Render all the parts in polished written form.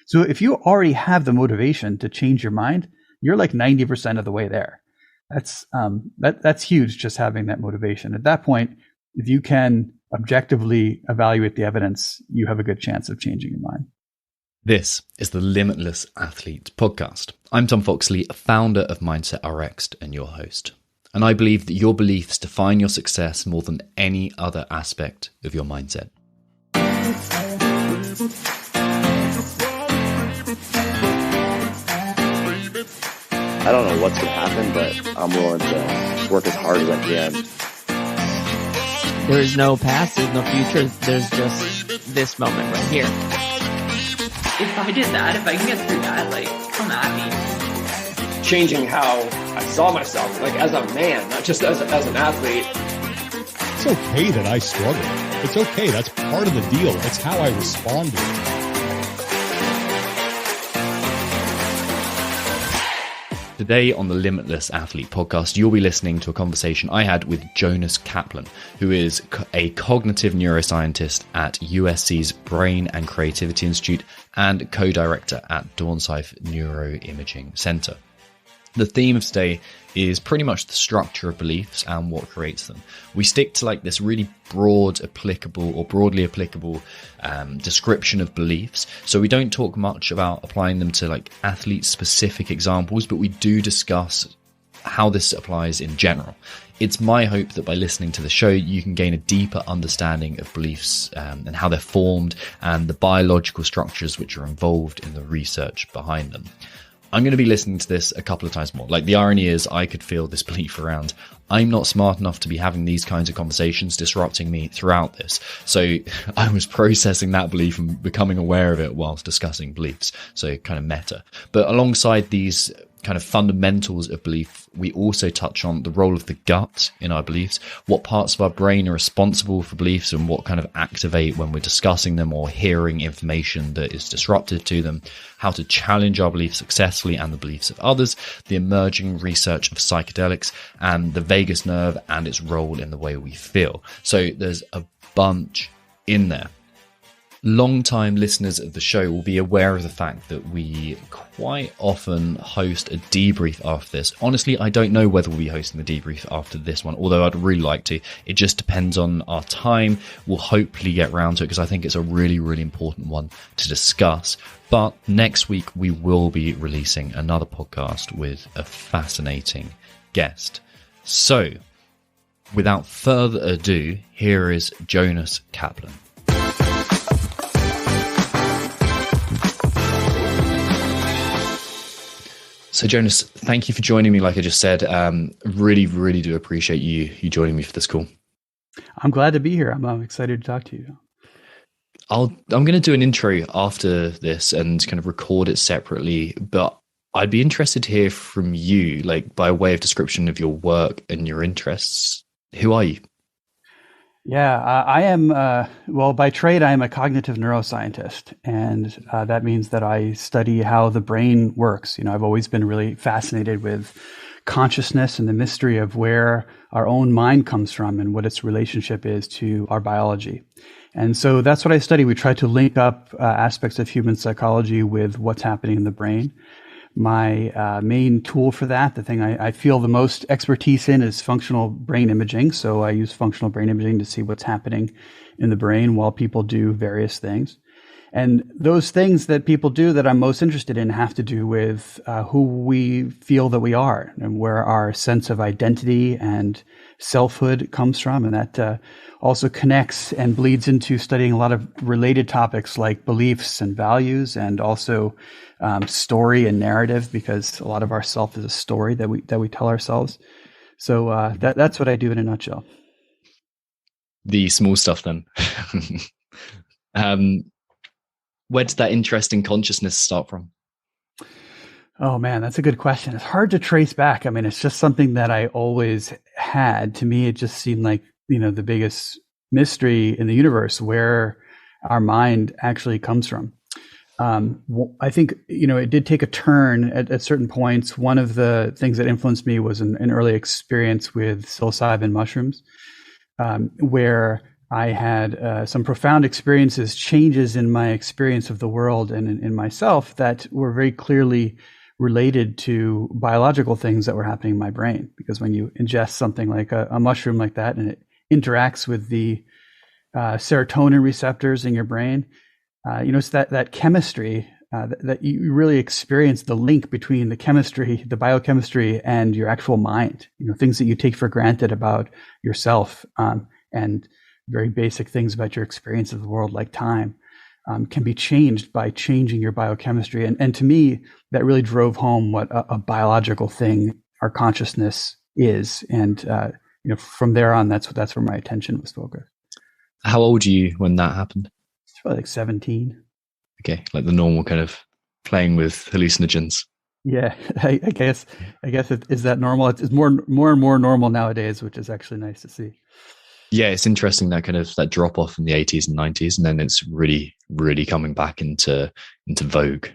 So if you already have the motivation to change your mind, you're like 90% of the way there. That's huge, just having that motivation. At that point, if you can objectively evaluate the evidence, you have a good chance of changing your mind. This is the Limitless Athlete Podcast. I'm Tom Foxley, founder of Mindset Rx'd and your host. And I believe that your beliefs define your success more than any other aspect of your mindset. I don't know what's going to happen, but I'm willing to work as hard as I can. There is no past, there's no future, there's just this moment right here. If I did that, if I can get through that, like, come at me. Changing how I saw myself, like as a man, not just as an athlete. It's okay that I struggle. It's okay. That's part of the deal. It's how I respond to it. Today on the Limitless Athlete Podcast, you'll be listening to a conversation I had with Jonas Kaplan, who is a cognitive neuroscientist at USC's Brain and Creativity Institute and co-director at Dornsife Neuroimaging Center. The theme of today is pretty much the structure of beliefs and what creates them. We stick to like this really broadly applicable description of beliefs. So we don't talk much about applying them to like athlete specific examples, but we do discuss how this applies in general. It's my hope that by listening to the show, you can gain a deeper understanding of beliefs and how they're formed and the biological structures which are involved in the research behind them. I'm going to be listening to this a couple of times more. Like, the irony is I could feel this belief around, I'm not smart enough to be having these kinds of conversations disrupting me throughout this. So I was processing that belief and becoming aware of it whilst discussing beliefs. So kind of meta. But alongside these kind of fundamentals of belief, we also touch on the role of the gut in our beliefs, what parts of our brain are responsible for beliefs and what kind of activate when we're discussing them or hearing information that is disruptive to them, how to challenge our beliefs successfully and the beliefs of others, the emerging research of psychedelics and the vagus nerve and its role in the way we feel. So there's a bunch in there. Long-time listeners of the show will be aware of the fact that we quite often host a debrief after this. Honestly, I don't know whether we'll be hosting the debrief after this one, although I'd really like to. It just depends on our time. We'll hopefully get around to it because I think it's a really, really important one to discuss. But next week, we will be releasing another podcast with a fascinating guest. So, without further ado, here is Jonas Kaplan. So Jonas, thank you for joining me. Like I just said, really, really do appreciate you joining me for this call. I'm glad to be here. I'm excited to talk to you. I'm going to do an intro after this and kind of record it separately, but I'd be interested to hear from you, like by way of description of your work and your interests. Who are you? Yeah, I am, by trade, I am a cognitive neuroscientist, and that means that I study how the brain works. You know, I've always been really fascinated with consciousness and the mystery of where our own mind comes from and what its relationship is to our biology. And so that's what I study. We try to link up aspects of human psychology with what's happening in the brain. My main tool for that, the thing I feel the most expertise in, is functional brain imaging. So I use functional brain imaging to see what's happening in the brain while people do various things. And those things that people do that I'm most interested in have to do with who we feel that we are and where our sense of identity and selfhood comes from. And that also connects and bleeds into studying a lot of related topics like beliefs and values, and also story and narrative, because a lot of our self is a story that we tell ourselves. So that's what I do in a nutshell. The small stuff then. Where did that interest in consciousness start from? Oh man, that's a good question. It's hard to trace back. I mean, it's just something that I always had. To me, it just seemed like, you know, the biggest mystery in the universe, where our mind actually comes from. I think, you know, it did take a turn at certain points. One of the things that influenced me was an early experience with psilocybin mushrooms, where I had some profound experiences, changes in my experience of the world and in myself that were very clearly related to biological things that were happening in my brain. Because when you ingest something like a mushroom like that, and it interacts with the serotonin receptors in your brain, it's that chemistry that you really experience the link between the chemistry, the biochemistry, and your actual mind. Things that you take for granted about yourself, and very basic things about your experience of the world, like time, can be changed by changing your biochemistry. And to me, that really drove home what a biological thing our consciousness is. And from there on, that's where my attention was focused. How old were you when that happened? It's probably like 17. Okay, like the normal kind of playing with hallucinogens. Yeah, I guess is that normal? It's more and more normal nowadays, which is actually nice to see. Yeah, it's interesting that kind of that drop off in the 80s and 90s, and then it's really, really coming back into vogue.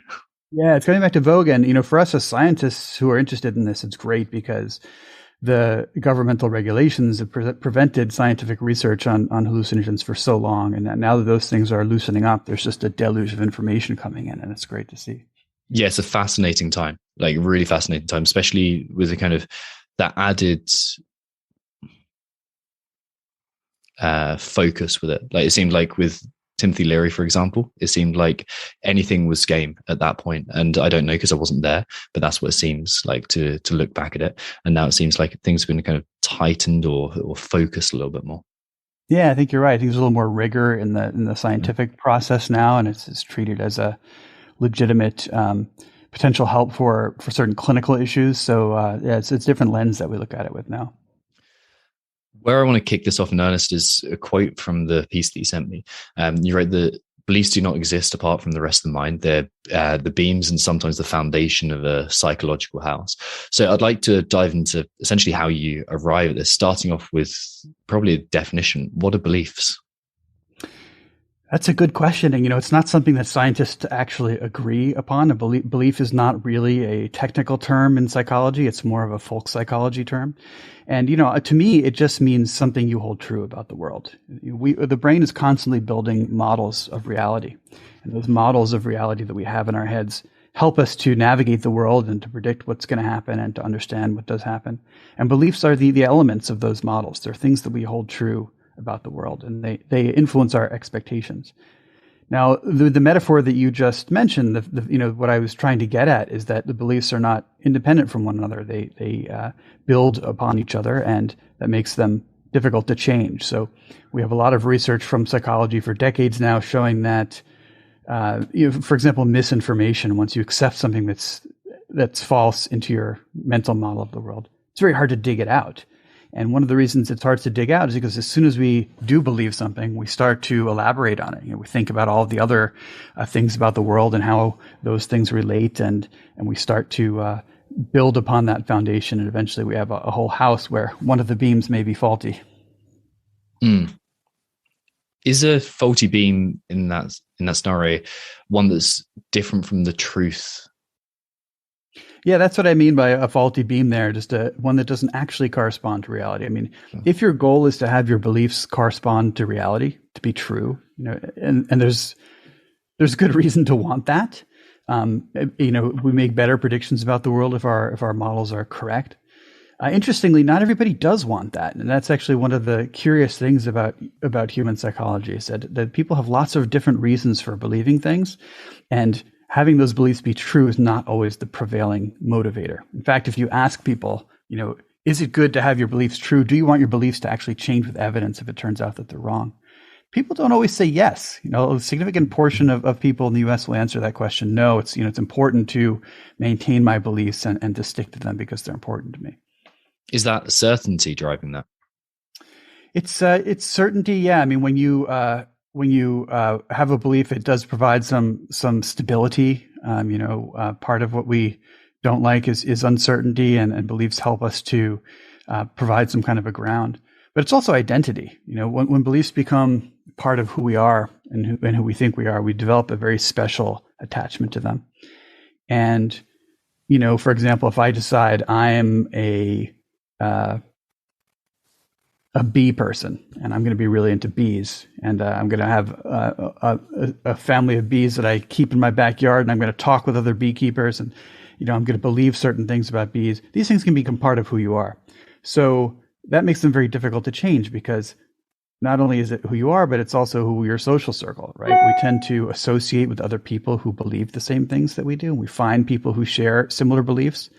Yeah, it's coming back to vogue, and for us as scientists who are interested in this, it's great because the governmental regulations have prevented scientific research on hallucinogens for so long, and now that those things are loosening up, there's just a deluge of information coming in, and it's great to see. Yeah, it's a fascinating time, like really fascinating time, especially with the kind of that added focus with it. Like it seemed like with Timothy Leary, for example, it seemed like anything was game at that point. And I don't know because I wasn't there, but that's what it seems like to look back at it. And now it seems like things have been kind of tightened or focused a little bit more. Yeah, I think you're right. I think there's a little more rigor in the scientific process now, and it's treated as a legitimate potential help for certain clinical issues. So it's a different lens that we look at it with now. Where I want to kick this off in earnest is a quote from the piece that you sent me. You wrote that beliefs do not exist apart from the rest of the mind. They're the beams and sometimes the foundation of a psychological house. So I'd like to dive into essentially how you arrive at this, starting off with probably a definition. What are beliefs? That's a good question. And, it's not something that scientists actually agree upon. A belief is not really a technical term in psychology. It's more of a folk psychology term. And, to me, it just means something you hold true about the world. The brain is constantly building models of reality. And those models of reality that we have in our heads help us to navigate the world and to predict what's going to happen and to understand what does happen. And beliefs are the elements of those models. They're things that we hold true about the world, and they influence our expectations. Now, the metaphor that you just mentioned, what I was trying to get at is that the beliefs are not independent from one another. They build upon each other, and that makes them difficult to change. So we have a lot of research from psychology for decades now showing that, for example, misinformation, once you accept something that's false into your mental model of the world, it's very hard to dig it out. And one of the reasons it's hard to dig out is because as soon as we do believe something, we start to elaborate on it. We think about all of the other things about the world and how those things relate, and we start to build upon that foundation. And eventually, we have a whole house where one of the beams may be faulty. Is a faulty beam in that scenario one that's different from the truth? Yeah, that's what I mean by a faulty beam there, just one that doesn't actually correspond to reality. I mean, if your goal is to have your beliefs correspond to reality, to be true, and there's good reason to want that. We make better predictions about the world if our models are correct. Interestingly, not everybody does want that. And that's actually one of the curious things about human psychology is that people have lots of different reasons for believing things, and having those beliefs be true is not always the prevailing motivator. In fact, if you ask people, is it good to have your beliefs true? Do you want your beliefs to actually change with evidence if it turns out that they're wrong? People don't always say yes. A significant portion of people in the US will answer that question. No, it's important to maintain my beliefs and to stick to them because they're important to me. Is that certainty driving that? It's certainty. Yeah. I mean, when you have a belief, it does provide some stability. Part of what we don't like is uncertainty, and beliefs help us to provide some kind of a ground. But it's also identity. When beliefs become part of who we are and who we think we are, we develop a very special attachment to them. And, for example, if I decide I am a a bee person, and I'm going to be really into bees, and I'm going to have a family of bees that I keep in my backyard, and I'm going to talk with other beekeepers, and I'm going to believe certain things about bees. These things can become part of who you are. So that makes them very difficult to change, because not only is it who you are, but it's also who your social circle, right? We tend to associate with other people who believe the same things that we do. We find people who share similar beliefs.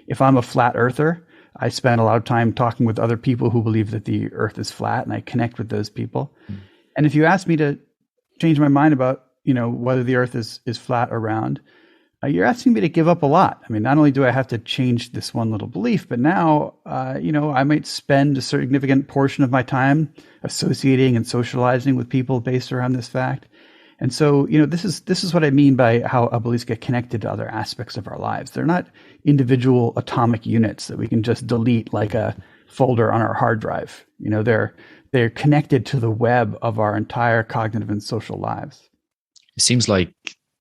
If I'm a flat earther, I spend a lot of time talking with other people who believe that the earth is flat, and I connect with those people. And if you ask me to change my mind about, whether the earth is flat or round, you're asking me to give up a lot. I mean, not only do I have to change this one little belief, but now, I might spend a significant portion of my time associating and socializing with people based around this fact. And so, this is what I mean by how our beliefs get connected to other aspects of our lives. They're not individual atomic units that we can just delete like a folder on our hard drive. They're connected to the web of our entire cognitive and social lives. It seems like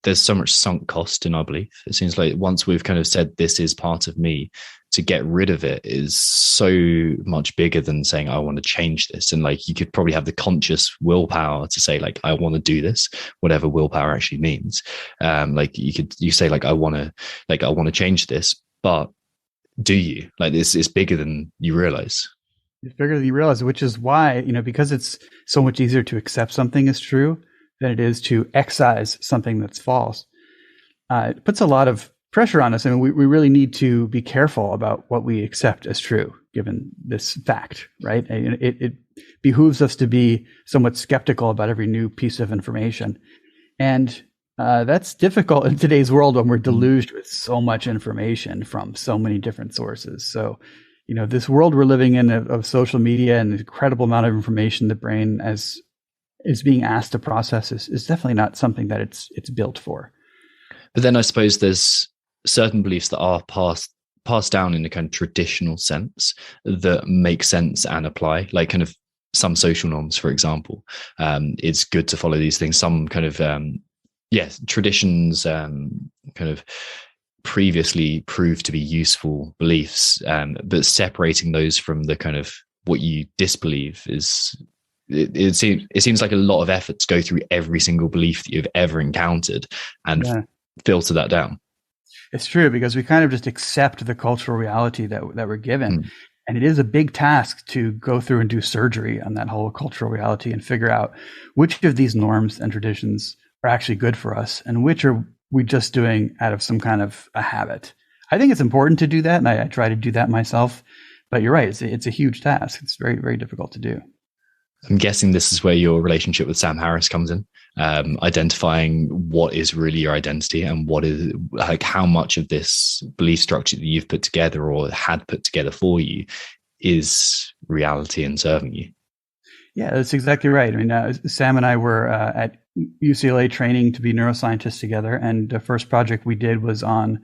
there's so much sunk cost in our belief. It seems like once we've kind of said this is part of me, to get rid of it is so much bigger than saying I want to change this. And like, you could probably have the conscious willpower to say like, I want to do this, whatever willpower actually means. Like you say like, I want to change this, but do you? Like, this is bigger than you realize. It's bigger than you realize, which is why, because it's so much easier to accept something as true than it is to excise something that's false. It puts a lot of pressure on us. I mean, we really need to be careful about what we accept as true, given this fact, right? It behooves us to be somewhat skeptical about every new piece of information. And that's difficult in today's world when we're deluged with so much information from so many different sources. So, this world we're living in of social media and the incredible amount of information the brain is being asked to process is definitely not something that it's built for. But then I suppose there's certain beliefs that are passed down in a kind of traditional sense that make sense and apply, like kind of some social norms, for example. It's good to follow these things. Some kind of traditions kind of previously proved to be useful beliefs, but separating those from the kind of what you disbelieve is. It seems like a lot of effort to go through every single belief that you've ever encountered and filter that down. It's true, because we kind of just accept the cultural reality that we're given. And it is a big task to go through and do surgery on that whole cultural reality and figure out which of these norms and traditions are actually good for us and which are we just doing out of some kind of a habit. I think it's important to do that, and I try to do that myself. But you're right, it's a huge task. It's very, very difficult to do. I'm guessing this is where your relationship with Sam Harris comes in, identifying what is really your identity and what is like how much of this belief structure that you've put together or had put together for you is reality and serving you. Yeah, that's exactly right. I mean, Sam and I were at UCLA training to be neuroscientists together, and the first project we did was on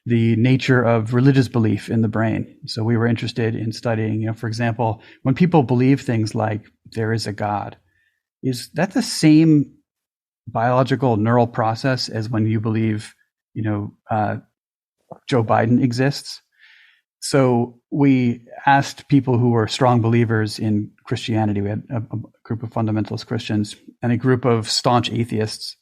the nature of religious belief in the brain. So we were interested in studying, for example, when people believe things like there is a God, is that the same biological neural process as when you believe, Joe Biden exists? So we asked people who were strong believers in Christianity. We had a group of fundamentalist Christians and a group of staunch atheists.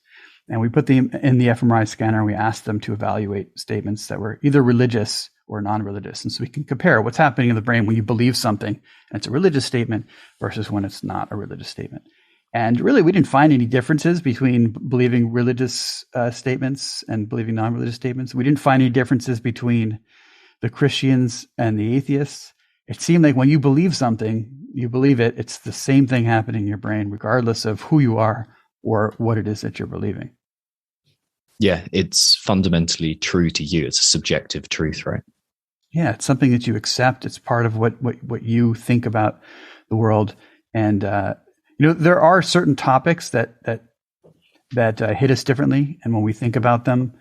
And we put them in the fMRI scanner, and we asked them to evaluate statements that were either religious or non-religious. And so we can compare what's happening in the brain when you believe something and it's a religious statement versus when it's not a religious statement. And really, we didn't find any differences between believing religious statements and believing non-religious statements. We didn't find any differences between the Christians and the atheists. It seemed like when you believe something, you believe it, it's the same thing happening in your brain, regardless of who you are or what it is that you're believing. Yeah, it's fundamentally true to you. It's a subjective truth, right? Yeah, it's something that you accept. It's part of what you think about the world. And there are certain topics that hit us differently, and when we think about them,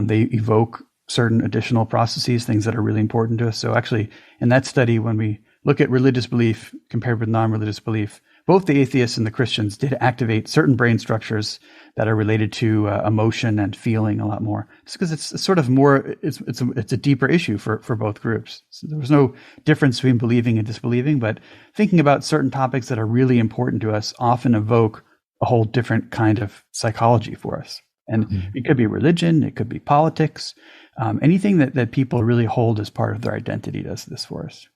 they evoke certain additional processes, things that are really important to us. So actually, in that study, when we look at religious belief compared with non-religious belief, both the atheists and the Christians did activate certain brain structures that are related to emotion and feeling a lot more, just because it's sort of more, it's a deeper issue for both groups. So there was no difference between believing and disbelieving, but thinking about certain topics that are really important to us often evoke a whole different kind of psychology for us. And it could be religion, it could be politics, anything that people really hold as part of their identity does this for us.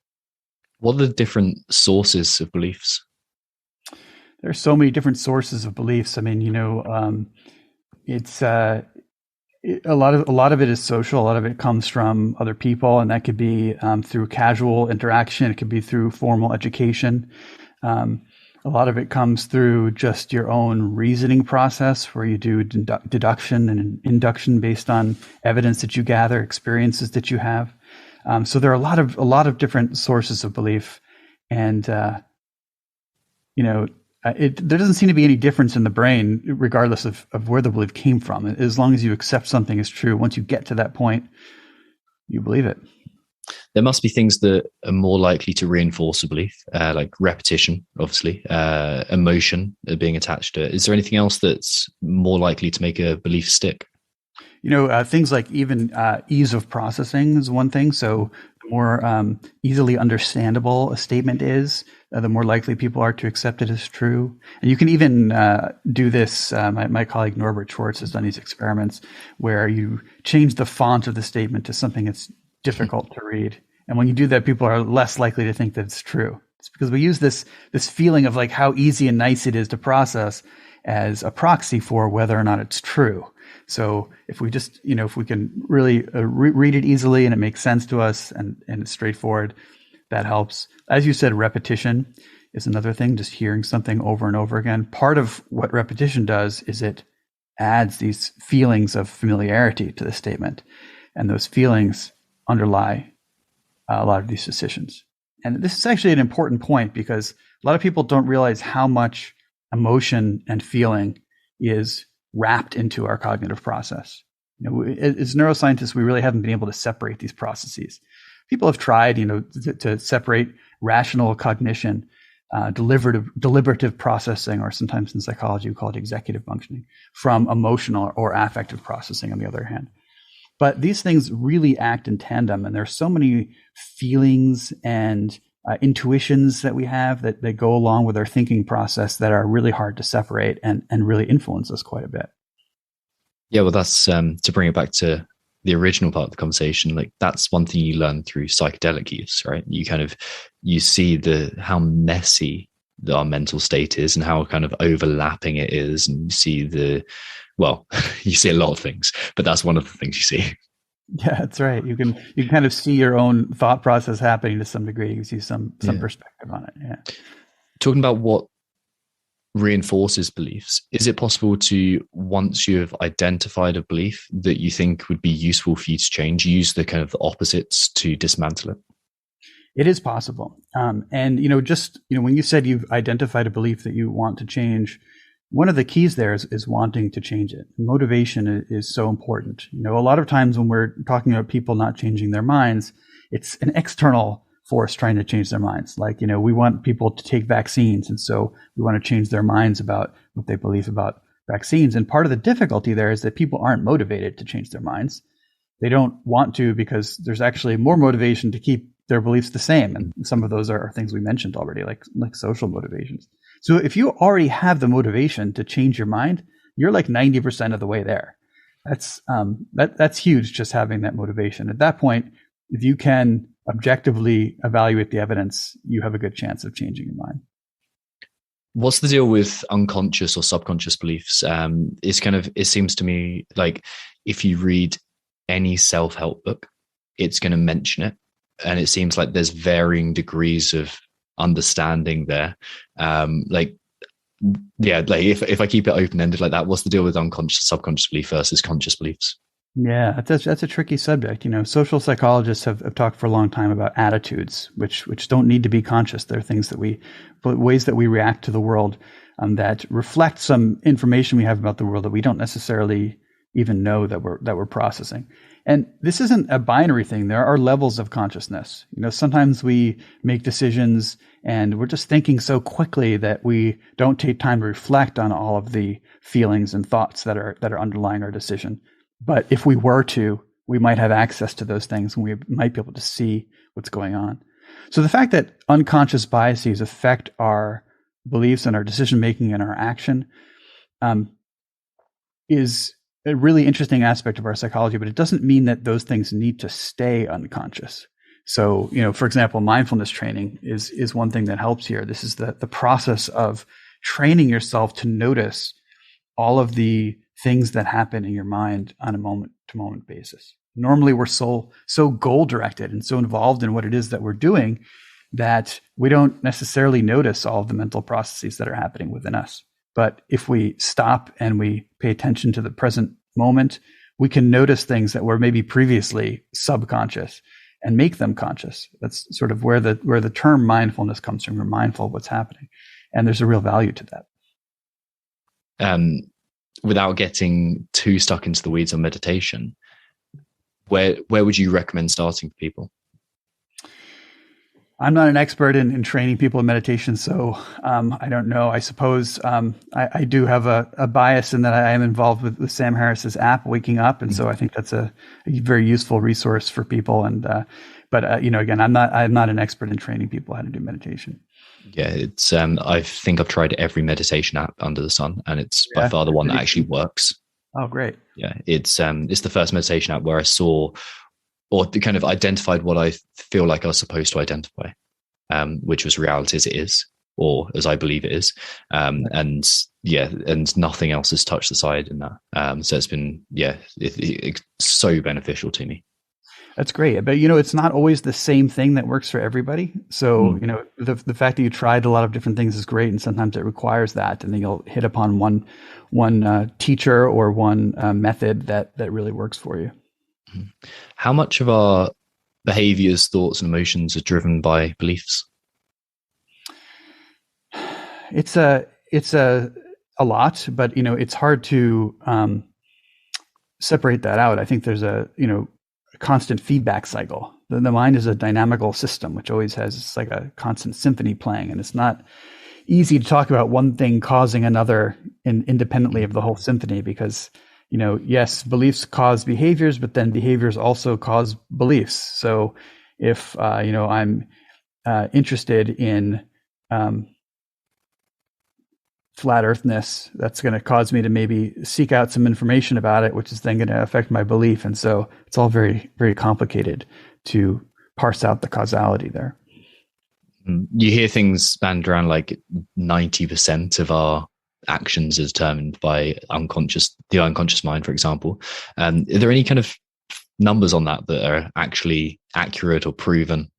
What are the different sources of beliefs? There are so many different sources of beliefs. I mean, it's a lot of it is social. A lot of it comes from other people, and that could be through casual interaction. It could be through formal education. A lot of it comes through just your own reasoning process, where you do deduction and induction based on evidence that you gather, experiences that you have. So there are a lot of different sources of belief, and there doesn't seem to be any difference in the brain, regardless of where the belief came from. As long as you accept something as true, once you get to that point, you believe it. There must be things that are more likely to reinforce a belief, like repetition, obviously, emotion being attached to it. Is there anything else that's more likely to make a belief stick? Things like even ease of processing is one thing. So the more easily understandable a statement is, the more likely people are to accept it as true. And you can even do this. My colleague Norbert Schwartz has done these experiments where you change the font of the statement to something that's difficult to read. And when you do that, people are less likely to think that it's true. It's because we use this feeling of like how easy and nice it is to process as a proxy for whether or not it's true. So if we just, if we can really read it easily and it makes sense to us and it's straightforward, that helps. As you said, repetition is another thing, just hearing something over and over again. Part of what repetition does is it adds these feelings of familiarity to the statement. And those feelings underlie a lot of these decisions. And this is actually an important point because a lot of people don't realize how much emotion and feeling is wrapped into our cognitive process. As neuroscientists, we really haven't been able to separate these processes. People have tried, to separate rational cognition, deliberative processing, or sometimes in psychology we call it executive functioning, from emotional or affective processing on the other hand. But these things really act in tandem, and there's so many feelings and intuitions that we have that go along with our thinking process that are really hard to separate and really influence us quite a bit. Yeah, well, that's to bring it back to the original part of the conversation. Like that's one thing you learn through psychedelic use, right? You see how messy our mental state is and how kind of overlapping it is, and you see you see a lot of things, but that's one of the things you see. Yeah, that's right. You can kind of see your own thought process happening to some degree. You can see some perspective on it. Yeah. Talking about what reinforces beliefs, is it possible to, once you have identified a belief that you think would be useful for you to change, use the kind of the opposites to dismantle it? It is possible. And when you said you've identified a belief that you want to change, one of the keys there is wanting to change it. Motivation is so important. A lot of times when we're talking about people not changing their minds, it's an external force trying to change their minds. Like, we want people to take vaccines. And so we want to change their minds about what they believe about vaccines. And part of the difficulty there is that people aren't motivated to change their minds. They don't want to because there's actually more motivation to keep their beliefs the same. And some of those are things we mentioned already, like social motivations. So if you already have the motivation to change your mind, you're like 90% of the way there. That's huge, just having that motivation. At that point, if you can objectively evaluate the evidence, you have a good chance of changing your mind. What's the deal with unconscious or subconscious beliefs? It seems to me like if you read any self-help book, it's going to mention it. And it seems like there's varying degrees of understanding there. If I keep it open-ended like that, what's the deal with unconscious, subconscious belief versus conscious beliefs? Yeah, that's a tricky subject. Social psychologists have talked for a long time about attitudes, which don't need to be conscious. They're things ways that we react to the world that reflect some information we have about the world that we don't necessarily even know that we're processing. And this isn't a binary thing. There are levels of consciousness. Sometimes we make decisions and we're just thinking so quickly that we don't take time to reflect on all of the feelings and thoughts that are underlying our decision. But if we were to, we might have access to those things and we might be able to see what's going on. So the fact that unconscious biases affect our beliefs and our decision making and our action is a really interesting aspect of our psychology, but it doesn't mean that those things need to stay unconscious. So, for example, mindfulness training is one thing that helps here. This is the process of training yourself to notice all of the things that happen in your mind on a moment to moment basis. Normally we're so goal directed and so involved in what it is that we're doing that we don't necessarily notice all of the mental processes that are happening within us. But if we stop and we pay attention to the present moment, we can notice things that were maybe previously subconscious and make them conscious. That's sort of where the term mindfulness comes from. You're mindful of what's happening. And there's a real value to that. Without getting too stuck into the weeds on meditation, where would you recommend starting for people? I'm not an expert in training people in meditation, so I don't know. I suppose I do have a bias in that I am involved with Sam Harris's app, Waking Up, and so I think that's a very useful resource for people. And but again, I'm not an expert in training people how to do meditation. Yeah, it's I think I've tried every meditation app under the sun, and it's by far the one that actually works. Oh, great! Yeah, it's the first meditation app where I saw or kind of identified what I feel like I was supposed to identify, which was reality as it is, or as I believe it is. And nothing else has touched the side in that. So it's been, it's so beneficial to me. That's great. But, it's not always the same thing that works for everybody. So, the fact that you tried a lot of different things is great. And sometimes it requires that. And then you'll hit upon one teacher or one method that really works for you. How much of our behaviors, thoughts, and emotions are driven by beliefs? It's a lot, but it's hard to separate that out. I think there's a constant feedback cycle. The mind is a dynamical system, which always has, it's like a constant symphony playing, and it's not easy to talk about one thing causing another independently of the whole symphony, because yes, beliefs cause behaviors, but then behaviors also cause beliefs. So if, I'm interested in flat earthness, that's going to cause me to maybe seek out some information about it, which is then going to affect my belief. And so it's all very, very complicated to parse out the causality there. You hear things banned around like 90% of our actions are determined by the unconscious mind, for example. Are there any kind of numbers on that are actually accurate or proven?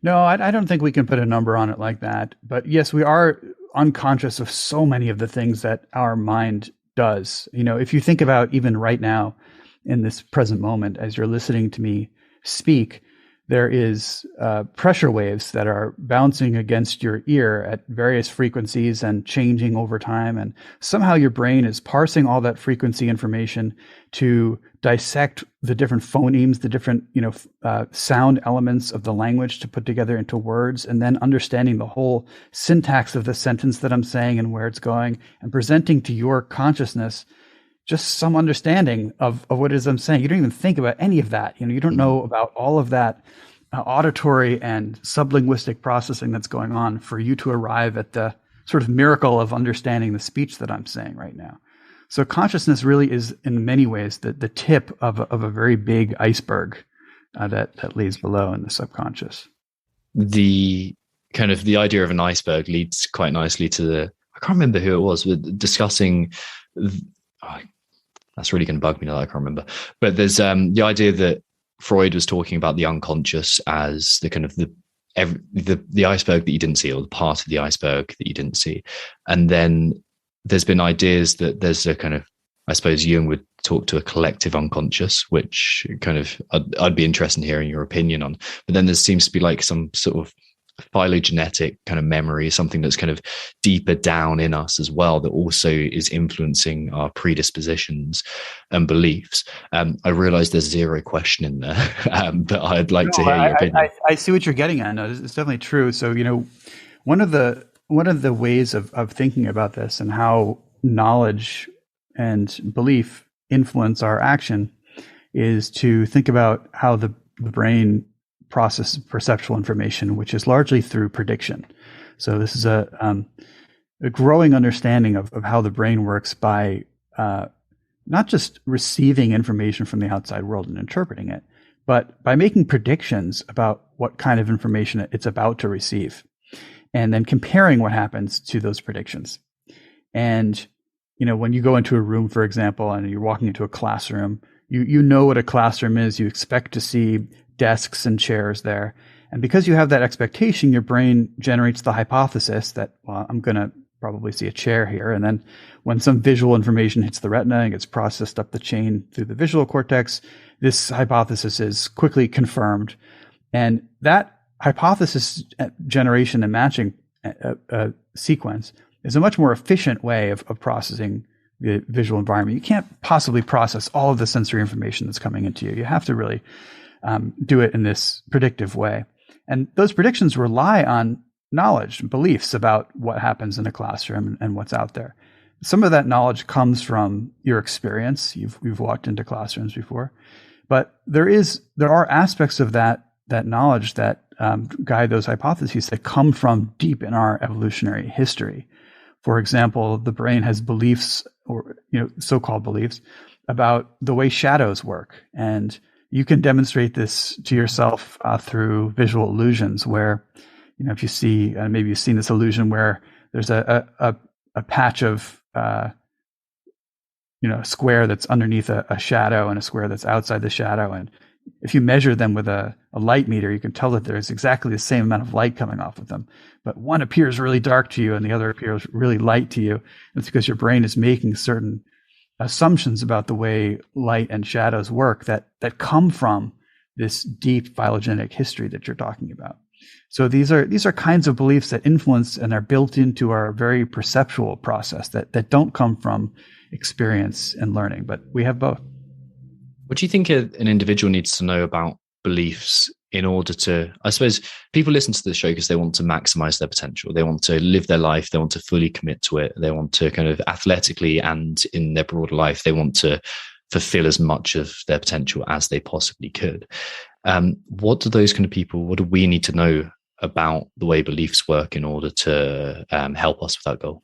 No, I don't think we can put a number on it like that. But yes, we are unconscious of so many of the things that our mind does. If you think about even right now in this present moment, as you're listening to me speak, there is pressure waves that are bouncing against your ear at various frequencies and changing over time. And somehow your brain is parsing all that frequency information to dissect the different phonemes, the different, sound elements of the language to put together into words, and then understanding the whole syntax of the sentence that I'm saying and where it's going, and presenting to your consciousness just some understanding of what it is I'm saying. You don't even think about any of that. You don't know about all of that auditory and sublinguistic processing that's going on for you to arrive at the sort of miracle of understanding the speech that I'm saying right now. So consciousness really is, in many ways, the tip of a very big iceberg that lays below in the subconscious. The kind of the idea of an iceberg leads quite nicely to I can't remember who it was, but discussing. That's really going to bug me now that I can't remember. But there's the idea that Freud was talking about the unconscious as the kind of the iceberg that you didn't see, or the part of the iceberg that you didn't see. And then there's been ideas that there's a kind of, I suppose Jung would talk to a collective unconscious, which kind of I'd be interested in hearing your opinion on. But then there seems to be like some sort of phylogenetic kind of memory, something that's kind of deeper down in us as well, that also is influencing our predispositions and beliefs. I realize there's zero question in there, but I'd like to hear your opinion. I see what you're getting at. No, it's definitely true. So, one of the ways of thinking about this and how knowledge and belief influence our action is to think about how the brain processes perceptual information, which is largely through prediction. So this is a growing understanding of how the brain works by not just receiving information from the outside world and interpreting it, but by making predictions about what kind of information it's about to receive, and then comparing what happens to those predictions. And when you go into a room, for example, and you're walking into a classroom, you know what a classroom is. You expect to see desks and chairs there. And because you have that expectation, your brain generates the hypothesis that, well, I'm going to probably see a chair here. And then when some visual information hits the retina and gets processed up the chain through the visual cortex, this hypothesis is quickly confirmed. And that hypothesis generation and matching sequence is a much more efficient way of processing the visual environment. You can't possibly process all of the sensory information that's coming into you. You have to really do it in this predictive way. And those predictions rely on knowledge and beliefs about what happens in a classroom and what's out there. Some of that knowledge comes from your experience. You've walked into classrooms before, but there are aspects of that knowledge that guide those hypotheses that come from deep in our evolutionary history. For example, the brain has beliefs, or so-called beliefs, about the way shadows work, and you can demonstrate this to yourself through visual illusions. Where, if you see, maybe you've seen this illusion where there's a patch of a square that's underneath a shadow and a square that's outside the shadow, and if you measure them with a light meter, you can tell that there's exactly the same amount of light coming off of them. But one appears really dark to you and the other appears really light to you. And it's because your brain is making certain assumptions about the way light and shadows work that come from this deep phylogenetic history that you're talking about. So these are kinds of beliefs that influence and are built into our very perceptual process that don't come from experience and learning, but we have both. What do you think an individual needs to know about beliefs in order to, I suppose people listen to the show because they want to maximize their potential. They want to live their life. They want to fully commit to it. They want to kind of athletically and in their broader life, they want to fulfill as much of their potential as they possibly could. What do those kind of people, what do we need to know about the way beliefs work in order to help us with that goal?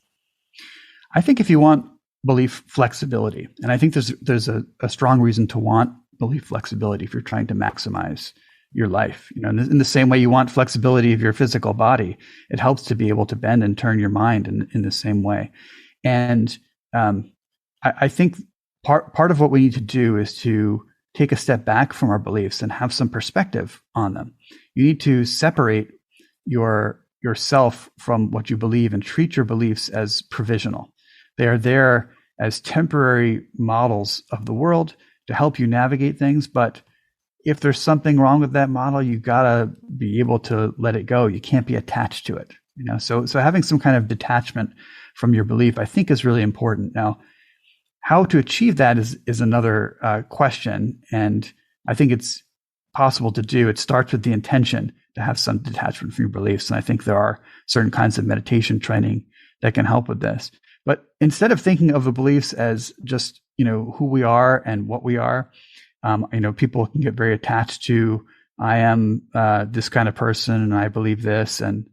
I think if you want belief flexibility, and I think there's a strong reason to want belief flexibility if you're trying to maximize your life. In the same way you want flexibility of your physical body, it helps to be able to bend and turn your mind in the same way. And I think part of what we need to do is to take a step back from our beliefs and have some perspective on them. You need to separate yourself from what you believe and treat your beliefs as provisional. They are there as temporary models of the world to help you navigate things. But if there's something wrong with that model, you gotta be able to let it go. You can't be attached to it. So having some kind of detachment from your belief, I think, is really important. Now, how to achieve that is another question, and I think it's possible to do. It starts with the intention to have some detachment from your beliefs, and I think there are certain kinds of meditation training that can help with this. But instead of thinking of the beliefs as just who we are and what we are, people can get very attached to, I am this kind of person and I believe this, and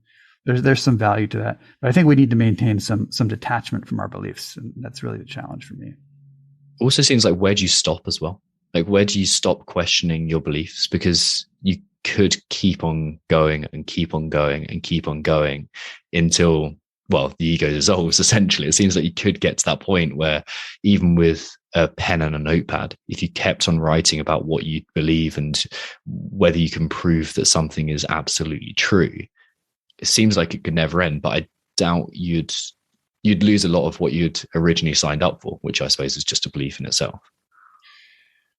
there's some value to that. But I think we need to maintain some detachment from our beliefs, and that's really the challenge for me. Also seems like, where do you stop as well? Like, where do you stop questioning your beliefs? Because you could keep on going and keep on going and keep on going until, well, the ego dissolves, essentially. It seems like you could get to that point where even with a pen and a notepad, if you kept on writing about what you believe and whether you can prove that something is absolutely true, it seems like it could never end. But I doubt you'd lose a lot of what you'd originally signed up for, which I suppose is just a belief in itself.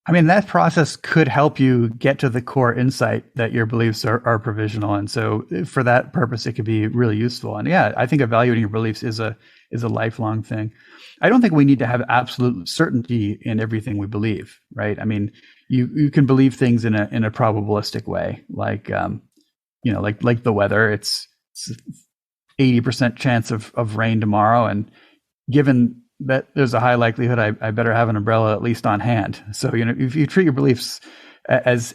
I mean, that process could help you get to the core insight that your beliefs are provisional. And so for that purpose, it could be really useful. And yeah, I think evaluating your beliefs is a lifelong thing. I don't think we need to have absolute certainty in everything we believe, right? I mean, you can believe things in a probabilistic way, like, like the weather. It's 80% chance of rain tomorrow. And given that there's a high likelihood I better have an umbrella at least on hand. So, if you treat your beliefs as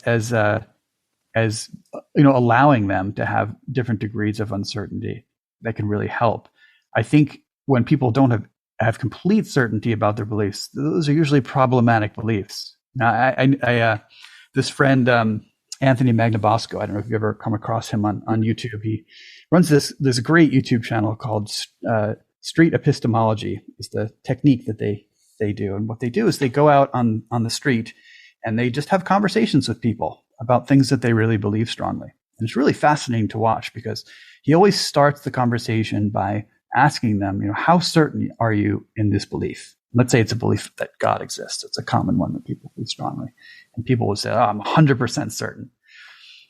allowing them to have different degrees of uncertainty, that can really help. I think when people don't have complete certainty about their beliefs, those are usually problematic beliefs. Now, I this friend, Anthony Magnabosco, I don't know if you've ever come across him on YouTube. He runs this great YouTube channel called Street Epistemology, is the technique that they do. And what they do is they go out on the street and they just have conversations with people about things that they really believe strongly. And it's really fascinating to watch because he always starts the conversation by asking them, how certain are you in this belief? Let's say it's a belief that God exists. It's a common one that people believe strongly. And people will say, I'm 100% certain.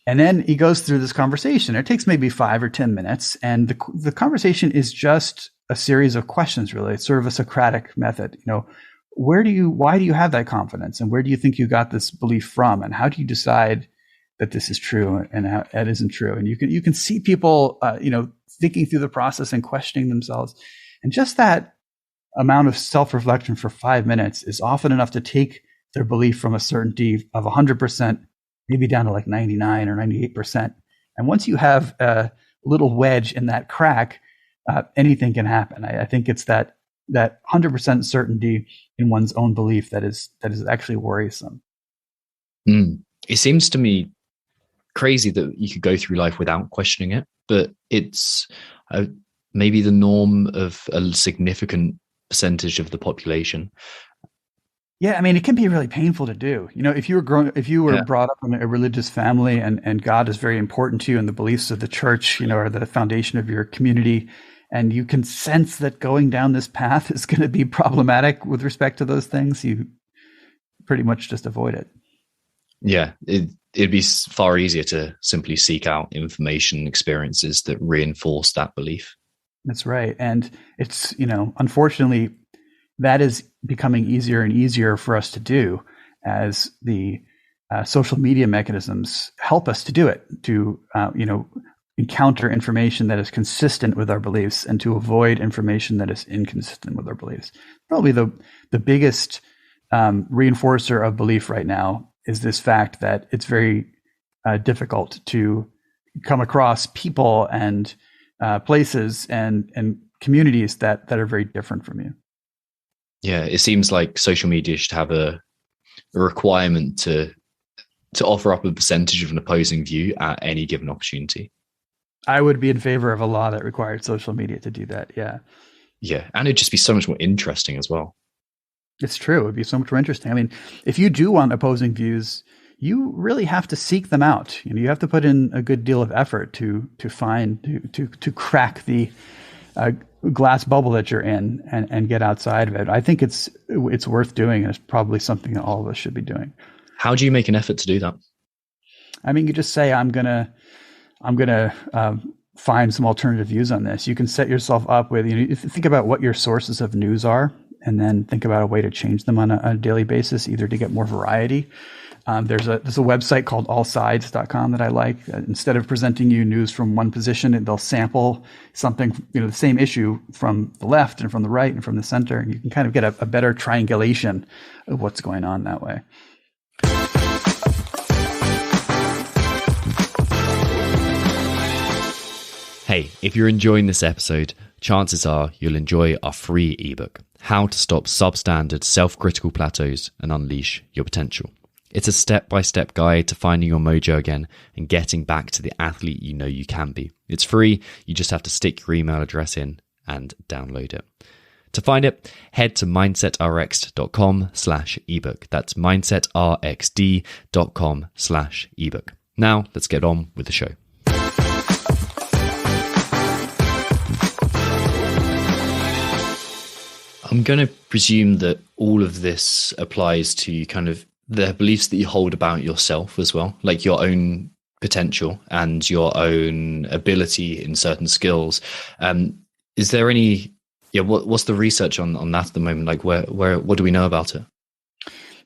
And then he goes through this conversation. It takes maybe 5 or 10 minutes. And the conversation is just a series of questions, really. It's sort of a Socratic method. Why do you have that confidence? And where do you think you got this belief from? And how do you decide that this is true and how that isn't true? And you can see people, thinking through the process and questioning themselves. And just that amount of self-reflection for 5 minutes is often enough to take their belief from a certainty of 100%, maybe down to like 99 or 98%. And once you have a little wedge in that crack, anything can happen. I think it's that 100% certainty in one's own belief that is actually worrisome. It seems to me crazy that you could go through life without questioning it, but it's maybe the norm of a significant percentage of the population. Yeah, I mean, it can be really painful to do. If you were brought up in a religious family and God is very important to you and the beliefs of the church, are the foundation of your community, and you can sense that going down this path is going to be problematic with respect to those things, you pretty much just avoid it. Yeah, it'd be far easier to simply seek out information and experiences that reinforce that belief. That's right. And it's, unfortunately, that is becoming easier and easier for us to do as the social media mechanisms help us to do it, to, encounter information that is consistent with our beliefs and to avoid information that is inconsistent with our beliefs. Probably the biggest reinforcer of belief right now is this fact that it's very difficult to come across people and places and communities that are very different from you. Yeah, it seems like social media should have a requirement to offer up a percentage of an opposing view at any given opportunity. I would be in favor of a law that required social media to do that. Yeah. Yeah. And it'd just be so much more interesting as well. It's true. It'd be so much more interesting. I mean, if you do want opposing views, you really have to seek them out. You have to put in a good deal of effort to crack the glass bubble that you're in and get outside of it. I think it's worth doing, and it's probably something that all of us should be doing. How do you make an effort to do that? I mean, you just say, I'm gonna find some alternative views on this. You can set yourself up with, think about what your sources of news are, and then think about a way to change them on a daily basis, either to get more variety. There's a website called allsides.com that I like. Instead of presenting you news from one position, they'll sample something, the same issue from the left and from the right and from the center. And you can kind of get a better triangulation of what's going on that way. Hey, if you're enjoying this episode, chances are you'll enjoy our free ebook, How to Stop Substandard Self-Critical Plateaus and Unleash Your Potential. It's a step-by-step guide to finding your mojo again and getting back to the athlete you know you can be. It's free. You just have to stick your email address in and download it. To find it, head to mindsetrxd.com/ebook. That's mindsetrxd.com/ebook. Now, let's get on with the show. I'm going to presume that all of this applies to kind of the beliefs that you hold about yourself as well, like your own potential and your own ability in certain skills. Is there any, what's the research on that at the moment? Like what do we know about it?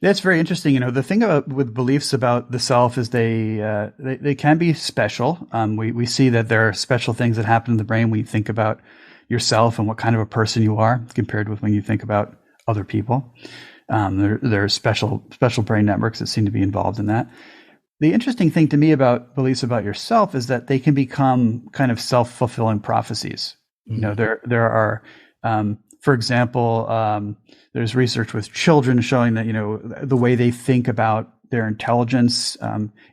That's very interesting. The thing with beliefs about the self is they can be special. We see that there are special things that happen in the brain when you think about yourself and what kind of a person you are compared with when you think about other people. There are special brain networks that seem to be involved in that. The interesting thing to me about beliefs about yourself is that they can become kind of self-fulfilling prophecies. Mm-hmm. There are, for example, there's research with children showing that, the way they think about their intelligence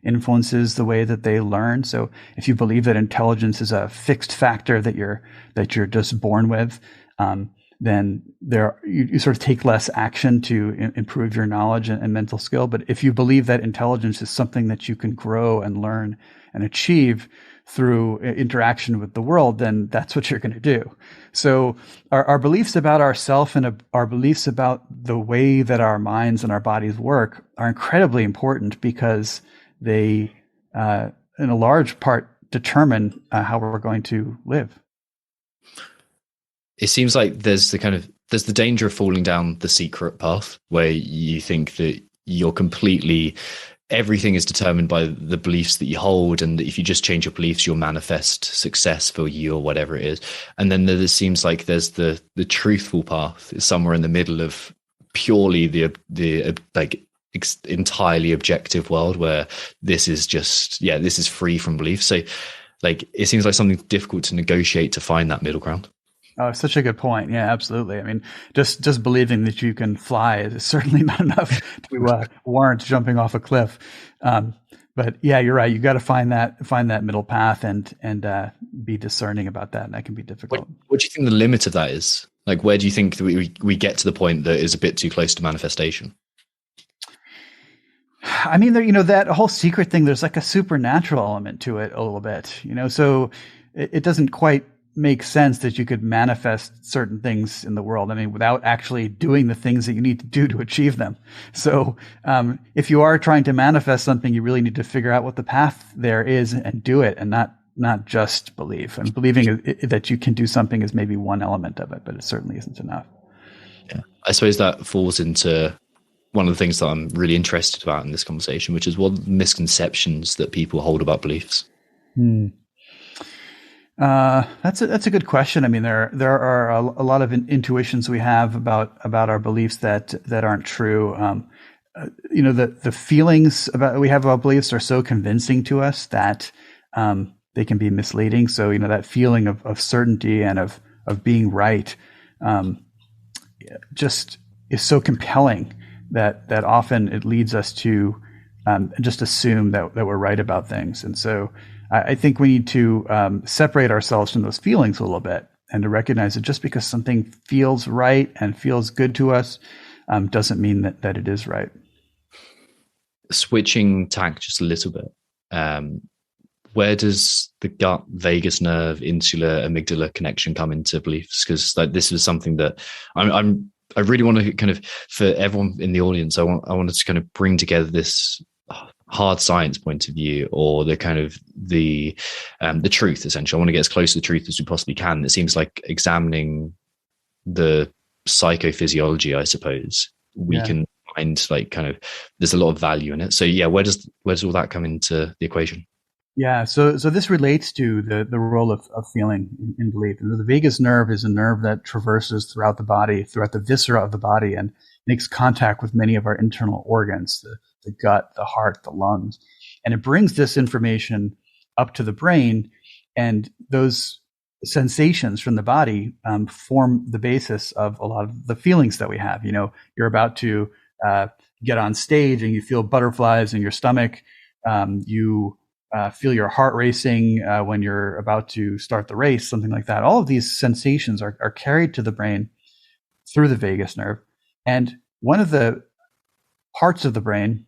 influences the way that they learn. So if you believe that intelligence is a fixed factor that you're just born with, then you sort of take less action to improve your knowledge and mental skill. But if you believe that intelligence is something that you can grow and learn and achieve through interaction with the world, then that's what you're going to do. So our beliefs about ourselves and our beliefs about the way that our minds and our bodies work are incredibly important because they, in a large part, determine how we're going to live. It seems like there's the danger of falling down the secret path where you think that everything is determined by the beliefs that you hold, and that if you just change your beliefs, you'll manifest success for you or whatever it is. And then there seems like there's the truthful path is somewhere in the middle of purely the entirely objective world where this is free from belief. So it seems like something difficult to negotiate to find that middle ground. Oh, such a good point. Yeah, absolutely. I mean, just believing that you can fly is certainly not enough to warrant jumping off a cliff. But yeah, you're right. You got to find that middle path and be discerning about that. And that can be difficult. What do you think the limit of that is? Like, where do you think that we get to the point that is a bit too close to manifestation? I mean, that whole secret thing, there's like a supernatural element to it a little bit, so it doesn't quite make sense that you could manifest certain things in the world. I mean, without actually doing the things that you need to do to achieve them. So if you are trying to manifest something, you really need to figure out what the path there is and do it, and not just believe. And believing that you can do something is maybe one element of it, but it certainly isn't enough. Yeah, I suppose that falls into one of the things that I'm really interested about in this conversation, which is what are the misconceptions that people hold about beliefs? That's a good question. I mean, there are a lot of intuitions we have about our beliefs that aren't true. The feelings we have about beliefs are so convincing to us that they can be misleading. So that feeling of certainty and of being right just is so compelling that often it leads us to just assume that we're right about things. And so I think we need to separate ourselves from those feelings a little bit and to recognize that just because something feels right and feels good to us doesn't mean that it is right. Switching tack just a little bit, where does the gut, vagus nerve, insular, amygdala connection come into beliefs? Because this is something that I really want to kind of, for everyone in the audience, I wanted to kind of bring together this hard science point of view, or the kind of the truth, essentially. I want to get as close to the truth as we possibly can. It seems like examining the psychophysiology, I suppose, we can find there's a lot of value in it. So yeah, where does all that come into the equation? Yeah, so this relates to the role of feeling in belief. And the vagus nerve is a nerve that traverses throughout the body, throughout the viscera of the body, and makes contact with many of our internal organs, the gut, the heart, the lungs. And it brings this information up to the brain, and those sensations from the body form the basis of a lot of the feelings that we have. You're about to get on stage and you feel butterflies in your stomach. You feel your heart racing when you're about to start the race, something like that. All of these sensations are carried to the brain through the vagus nerve. And one of the parts of the brain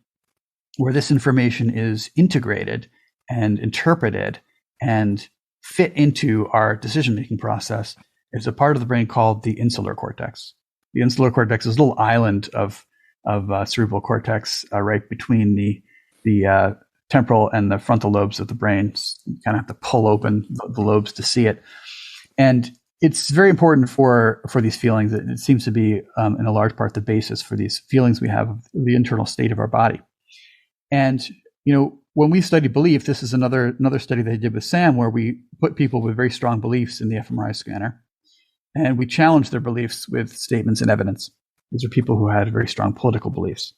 where this information is integrated and interpreted and fit into our decision-making process is a part of the brain called the insular cortex. The insular cortex is a little island of cerebral cortex, right between the temporal and the frontal lobes of the brain. You kind of have to pull open the lobes to see it. And it's very important for these feelings. It seems to be, in a large part, the basis for these feelings we have of the internal state of our body. And, when we study belief, this is another study they did with Sam, where we put people with very strong beliefs in the fMRI scanner, and we challenge their beliefs with statements and evidence. These are people who had very strong political beliefs.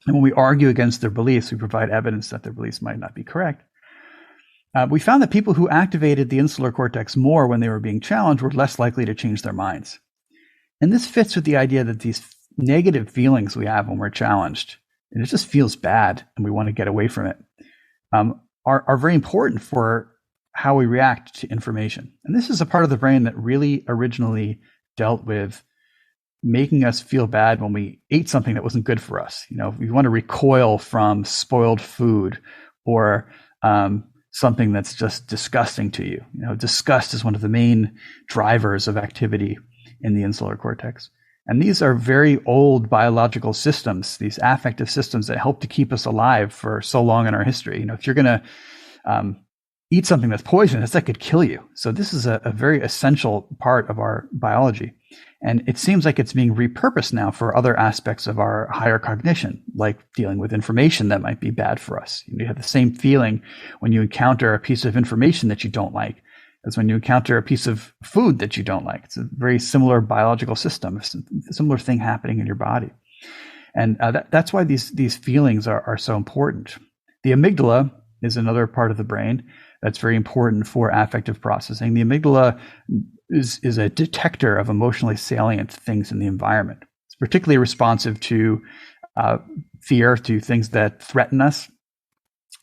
And when we argue against their beliefs, we provide evidence that their beliefs might not be correct. We found that people who activated the insular cortex more when they were being challenged were less likely to change their minds. And this fits with the idea that these negative feelings we have when we're challenged, and it just feels bad and we want to get away from it, are very important for how we react to information. And this is a part of the brain that really originally dealt with making us feel bad when we ate something that wasn't good for us. If you want to recoil from spoiled food or something that's just disgusting to you. Disgust is one of the main drivers of activity in the insular cortex. And these are very old biological systems, these affective systems that help to keep us alive for so long in our history. If you're going to eat something that's poisonous, that could kill you. So this is a very essential part of our biology. And it seems like it's being repurposed now for other aspects of our higher cognition, like dealing with information that might be bad for us. You have the same feeling when you encounter a piece of information that you don't like as when you encounter a piece of food that you don't like. It's a very similar biological system, a similar thing happening in your body. And that's why these feelings are so important. The amygdala is another part of the brain that's very important for affective processing. The amygdala is a detector of emotionally salient things in the environment. It's particularly responsive to fear, to things that threaten us.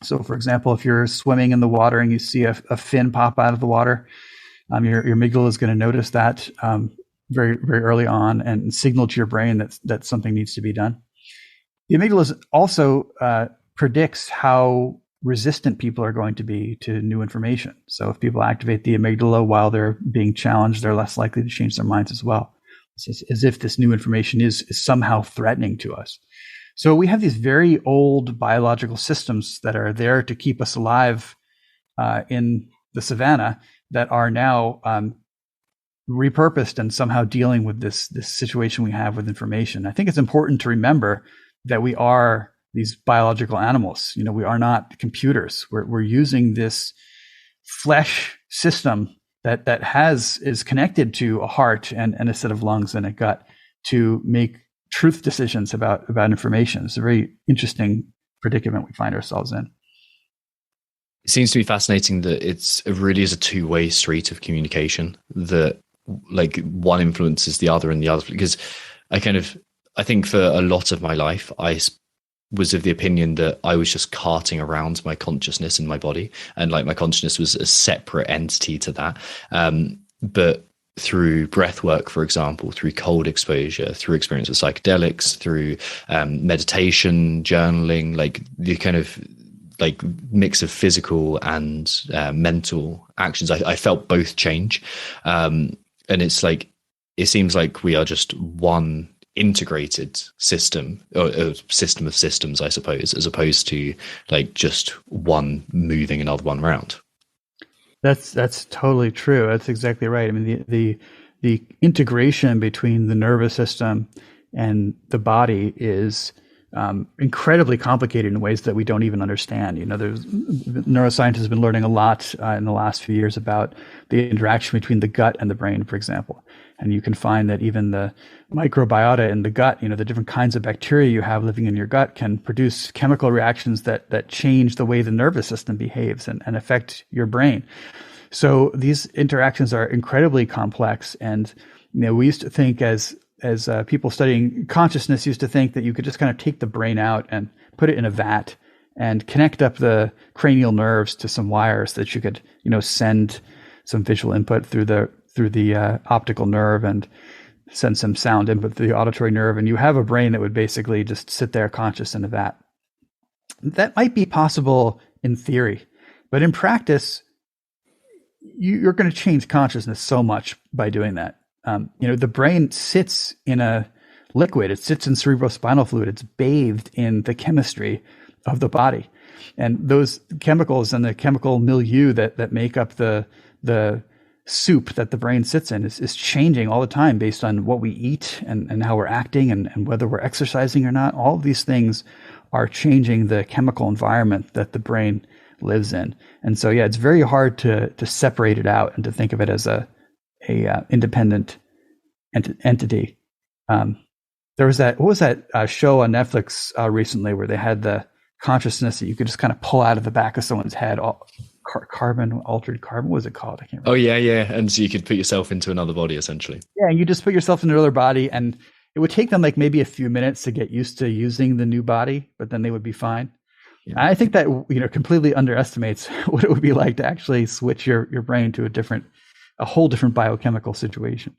So, for example, if you're swimming in the water and you see a fin pop out of the water, your amygdala is going to notice that very, very early on and signal to your brain that something needs to be done. The amygdala also predicts how resistant people are going to be to new information. So if people activate the amygdala while they're being challenged, they're less likely to change their minds as well. It's as if this new information is somehow threatening to us. So we have these very old biological systems that are there to keep us alive in the savannah that are now repurposed and somehow dealing with this situation we have with information. I think it's important to remember that we are these biological animals. We are not computers. We're using this flesh system that is connected to a heart and a set of lungs and a gut to make truth decisions about information. It's a very interesting predicament we find ourselves in. It seems to be fascinating that it really is a two-way street of communication, that like one influences the other and the other, because I think for a lot of my life, I was of the opinion that I was just carting around my consciousness in my body, and like my consciousness was a separate entity to that. But through breath work, for example, through cold exposure, through experience with psychedelics, through meditation, journaling, like the kind of like mix of physical and mental actions, I felt both change. And it's like, it seems like we are just one integrated system, or a system of systems, I suppose, as opposed to like just one moving another one around. That's totally true. That's exactly right. I mean, the integration between the nervous system and the body is incredibly complicated in ways that we don't even understand. Neuroscientists have been learning a lot in the last few years about the interaction between the gut and the brain, for example. And you can find that even the microbiota in the gut, the different kinds of bacteria you have living in your gut, can produce chemical reactions that change the way the nervous system behaves and affect your brain. So these interactions are incredibly complex. And we used to think as people studying consciousness used to think that you could just kind of take the brain out and put it in a vat and connect up the cranial nerves to some wires that you could, send some visual input through the optical nerve and send some sound input through the auditory nerve. And you have a brain that would basically just sit there conscious in a vat. That might be possible in theory, but in practice, you're going to change consciousness so much by doing that. The brain sits in a liquid. It sits in cerebrospinal fluid. It's bathed in the chemistry of the body. And those chemicals and the chemical milieu that make up the soup that the brain sits in is changing all the time based on what we eat and how we're acting and whether we're exercising or not. All of these things are changing the chemical environment that the brain lives in. And so, yeah, it's very hard to separate it out and to think of it as a independent entity. There was what was that show on Netflix recently where they had the consciousness that you could just kind of pull out of the back of someone's head, altered carbon. What was it called? I can't remember. Oh yeah. And so you could put yourself into another body essentially. Yeah, you just put yourself into another body, and it would take them like maybe a few minutes to get used to using the new body, but then they would be fine. Yeah. I think that completely underestimates what it would be like to actually switch your brain to a whole different biochemical situation.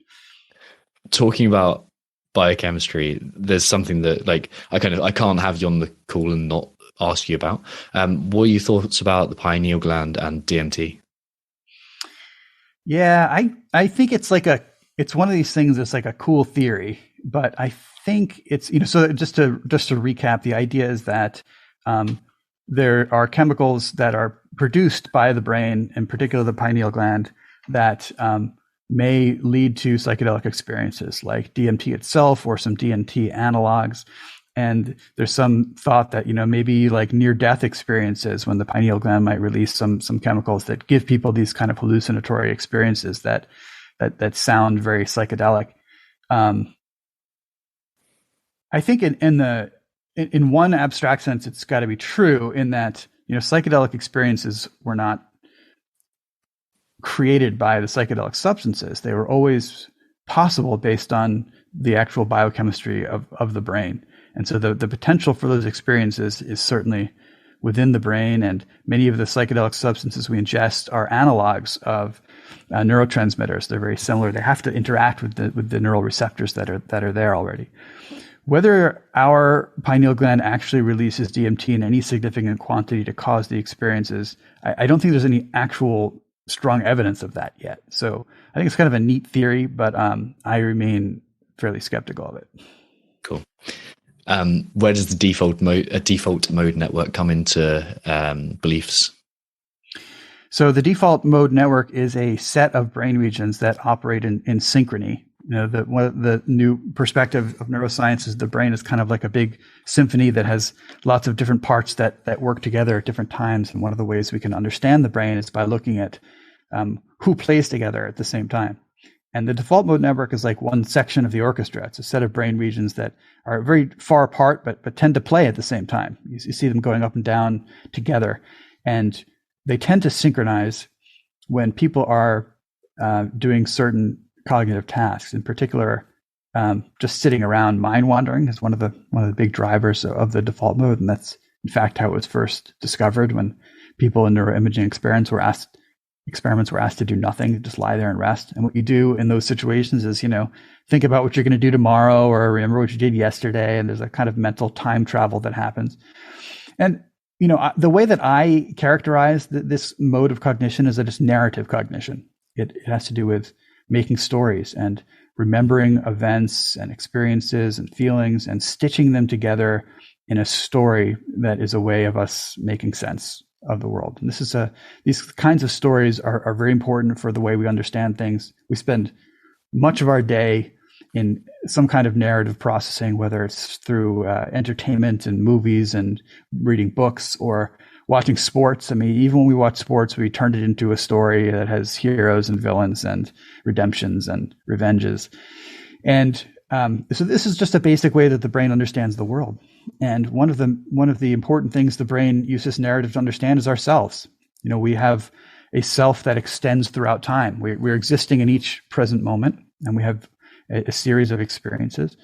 Talking about biochemistry, there's something that I can't have you on the call and not ask you about. What are your thoughts about the pineal gland and DMT? Yeah, I think it's one of these things that's like a cool theory, but I think it's, so just to recap, the idea is that there are chemicals that are produced by the brain, in particular the pineal gland, that may lead to psychedelic experiences like DMT itself or some DMT analogs. And there's some thought that, maybe like near-death experiences when the pineal gland might release some chemicals that give people these kind of hallucinatory experiences that sound very psychedelic. I think in one abstract sense, it's got to be true in that, psychedelic experiences were not created by the psychedelic substances. They were always possible based on the actual biochemistry of the brain. And so the potential for those experiences is certainly within the brain, and many of the psychedelic substances we ingest are analogs of neurotransmitters. They're very similar. They have to interact with the neural receptors that are there already. Whether our pineal gland actually releases DMT in any significant quantity to cause the experiences, I don't think there's any actual strong evidence of that yet. So I think it's kind of a neat theory, but I remain fairly skeptical of it. Cool. Where does the default mode network come into beliefs? So the default mode network is a set of brain regions that operate in synchrony. The new perspective of neuroscience is the brain is kind of like a big symphony that has lots of different parts that work together at different times. And one of the ways we can understand the brain is by looking at who plays together at the same time. And the default mode network is like one section of the orchestra. It's a set of brain regions that are very far apart, but tend to play at the same time. You see them going up and down together. And they tend to synchronize when people are doing certain cognitive tasks. In particular, just sitting around mind wandering is one of the big drivers of the default mode. And that's, in fact, how it was first discovered when people in neuroimaging experiments were asked to do nothing, just lie there and rest. And what you do in those situations is, think about what you're going to do tomorrow or remember what you did yesterday. And there's a kind of mental time travel that happens. And, the way that I characterize this mode of cognition is that it's narrative cognition. It has to do with making stories and remembering events and experiences and feelings and stitching them together in a story that is a way of us making sense of the world. And these kinds of stories are very important for the way we understand things. We spend much of our day in some kind of narrative processing, whether it's through entertainment and movies and reading books or watching sports. I mean, even when we watch sports, we turned it into a story that has heroes and villains and redemptions and revenges. And so this is just a basic way that the brain understands the world. And one of the important things the brain uses narrative to understand is ourselves. We have a self that extends throughout time. We're existing in each present moment, and we have a series of experiences.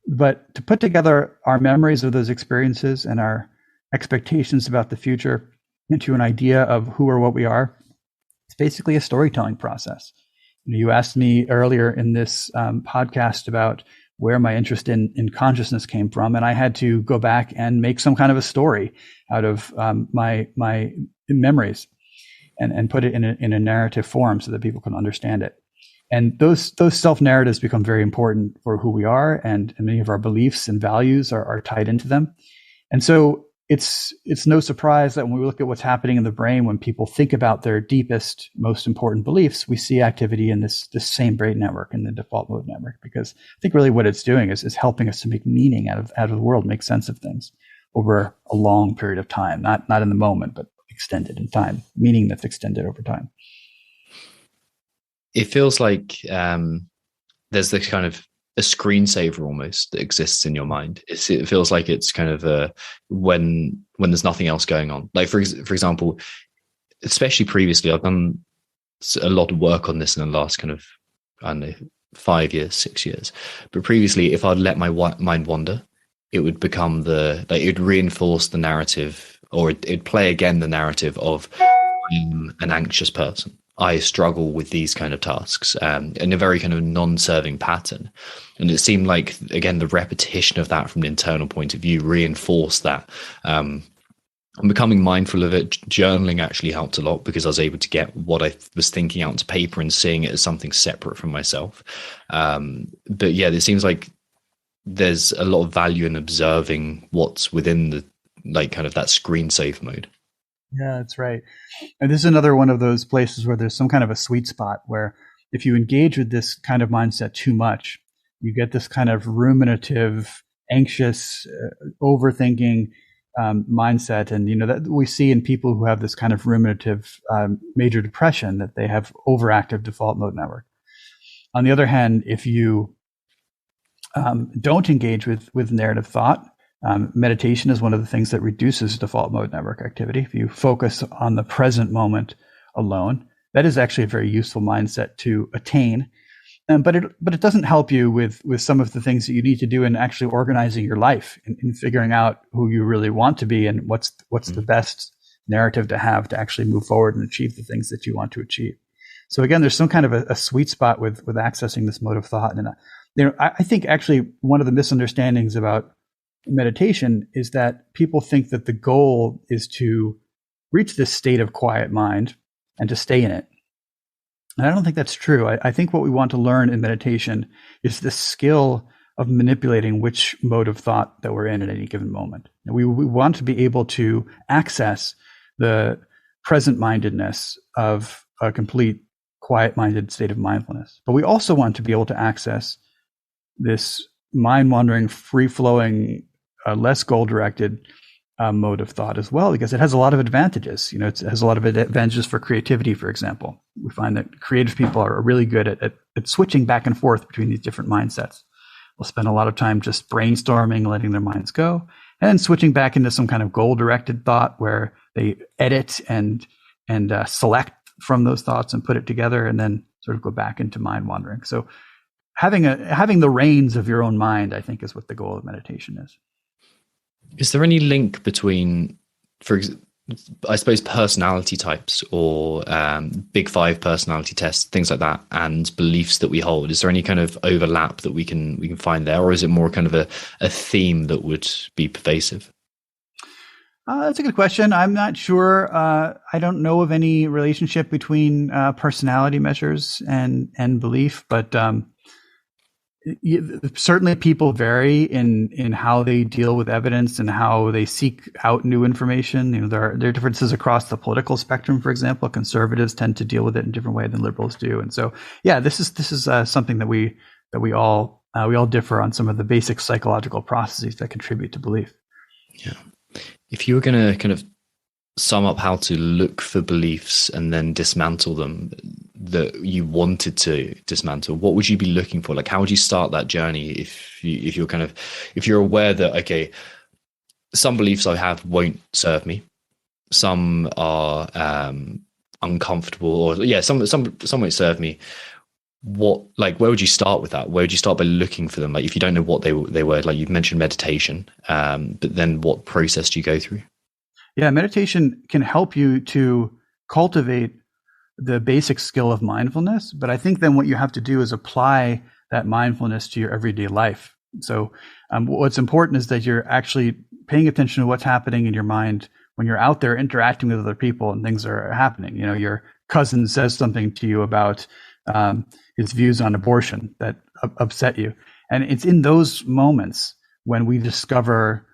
But to put together our memories of those experiences and our expectations about the future into an idea of who or what we are, it's basically a storytelling process. You asked me earlier in this podcast about where my interest in consciousness came from, and I had to go back and make some kind of a story out of my memories and put it in a narrative form so that people can understand it. And those self-narratives become very important for who we are, and many of our beliefs and values are tied into them. And so it's no surprise that when we look at what's happening in the brain, when people think about their deepest, most important beliefs, we see activity in this same brain network, in the default mode network, because I think really what it's doing is helping us to make meaning out of the world, make sense of things over a long period of time, not in the moment, but extended in time, meaning that's extended over time. It feels like there's this kind of a screensaver almost that exists in your mind. It feels like it's kind of when there's nothing else going on. Like for example, especially previously, I've done a lot of work on this in the last kind of, I don't know, 5 years, 6 years. But previously, if I'd let my mind wander, it would become it would reinforce the narrative, or it'd play again the narrative of I'm an anxious person. I struggle with these kind of tasks in a very kind of non-serving pattern. And it seemed like, again, the repetition of that from an internal point of view reinforced that. And becoming mindful of it, journaling actually helped a lot, because I was able to get what I was thinking out into paper and seeing it as something separate from myself. But yeah, it seems like there's a lot of value in observing what's within the, like, kind of that screensaver mode. Yeah, that's right. And this is another one of those places where there's some kind of a sweet spot where if you engage with this kind of mindset too much, you get this kind of ruminative, anxious, overthinking mindset. And, that we see in people who have this kind of ruminative major depression, that they have overactive default mode network. On the other hand, if you don't engage with narrative thought, meditation is one of the things that reduces default mode network activity. If you focus on the present moment alone, that is actually a very useful mindset to attain. But it doesn't help you with some of the things that you need to do in actually organizing your life, in figuring out who you really want to be and what's the best narrative to have to actually move forward and achieve the things that you want to achieve. So again, there's some kind of a sweet spot with accessing this mode of thought. And I think actually one of the misunderstandings about meditation is that people think that the goal is to reach this state of quiet mind and to stay in it. And I don't think that's true. I think what we want to learn in meditation is the skill of manipulating which mode of thought that we're in at any given moment. And we want to be able to access the present-mindedness of a complete quiet-minded state of mindfulness. But we also want to be able to access this mind-wandering, free-flowing, less goal-directed mode of thought as well, because it has a lot of advantages. It has a lot of advantages for creativity, for example. We find that creative people are really good at switching back and forth between these different mindsets. They'll spend a lot of time just brainstorming, letting their minds go, and then switching back into some kind of goal-directed thought where they edit and select from those thoughts and put it together, and then sort of go back into mind wandering. So having the reins of your own mind, I think, is what the goal of meditation is. Is there any link between, I suppose, personality types or Big Five personality tests, things like that, and beliefs that we hold? Is there any kind of overlap that we can find there, or is it more kind of a theme that would be pervasive? That's a good question. I'm not sure. I don't know of any relationship between personality measures and belief, but certainly people vary in how they deal with evidence and how they seek out new information. There are differences across the political spectrum. For example, conservatives tend to deal with it in a different way than liberals do. And so, yeah, this is something that we all differ on some of the basic psychological processes that contribute to belief. Yeah. If you were going to kind of sum up how to look for beliefs and then dismantle them that you wanted to dismantle, what would you be looking for? Like, how would you start that journey if you're aware that, okay, some beliefs I have won't serve me, some are uncomfortable, or some won't serve me. Where would you start with that? Where would you start by looking for them? Like, if you don't know what they were, like you've mentioned meditation, but then what process do you go through? Yeah, meditation can help you to cultivate the basic skill of mindfulness. But I think then what you have to do is apply that mindfulness to your everyday life. So what's important is that you're actually paying attention to what's happening in your mind when you're out there interacting with other people and things are happening. Your cousin says something to you about his views on abortion that upset you. And it's in those moments when we discover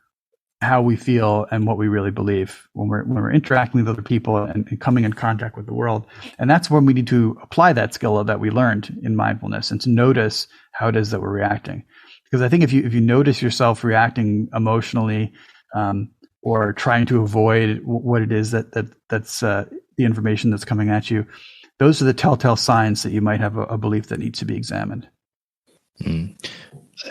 how we feel and what we really believe when we're interacting with other people and coming in contact with the world. And that's when we need to apply that skill that we learned in mindfulness and to notice how it is that we're reacting. Because I think if you notice yourself reacting emotionally or trying to avoid what it is that's the information that's coming at you, those are the telltale signs that you might have a belief that needs to be examined.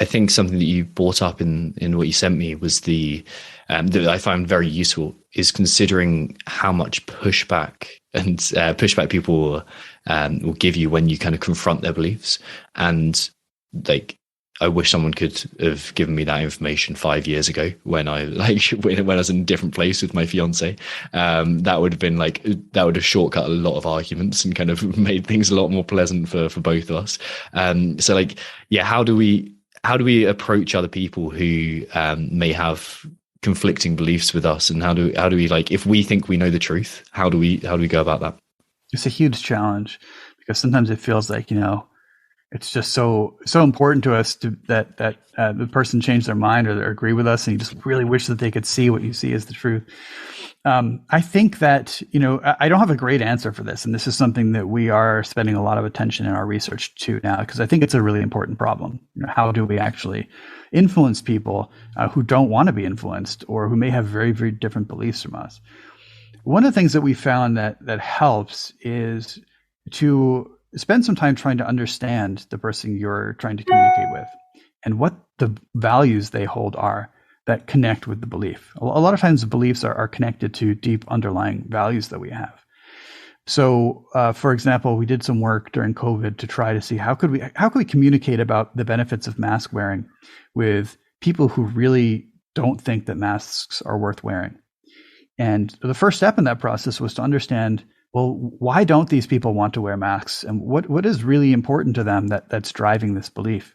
I think something that you brought up in what you sent me was that I found very useful is considering how much pushback and pushback people will give you when you kind of confront their beliefs. And like, I wish someone could have given me that information 5 years ago when I was in a different place with my fiance. That would have shortcut a lot of arguments and kind of made things a lot more pleasant for both of us. So like, yeah, how do we approach other people who may have conflicting beliefs with us, and how do we, like, if we think we know the truth, how do we go about that? It's a huge challenge because sometimes it feels like, it's just so important to us that the person change their mind or agree with us, and you just really wish that they could see what you see as the truth. I think that, I don't have a great answer for this, and this is something that we are spending a lot of attention in our research to now, because I think it's a really important problem. How do we actually influence people who don't want to be influenced or who may have very, very different beliefs from us? One of the things that we found that helps is to spend some time trying to understand the person you're trying to communicate with and what the values they hold are that connect with the belief. A lot of times the beliefs are connected to deep underlying values that we have. So, for example, we did some work during COVID to try to see how could we communicate about the benefits of mask wearing with people who really don't think that masks are worth wearing. And the first step in that process was to understand, well, why don't these people want to wear masks? And what is really important to them that's driving this belief?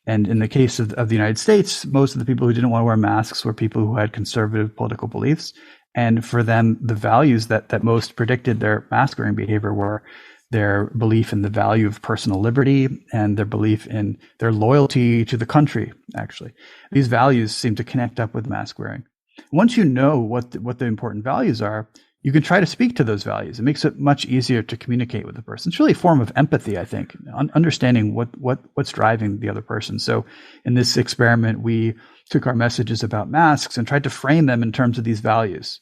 And in the case of the United States, most of the people who didn't want to wear masks were people who had conservative political beliefs. And for them, the values that most predicted their mask wearing behavior were their belief in the value of personal liberty and their belief in their loyalty to the country, actually. These values seem to connect up with mask wearing. Once you know what the important values are, you can try to speak to those values. It makes it much easier to communicate with the person. It's really a form of empathy, I think, understanding what's driving the other person. So in this experiment, we took our messages about masks and tried to frame them in terms of these values.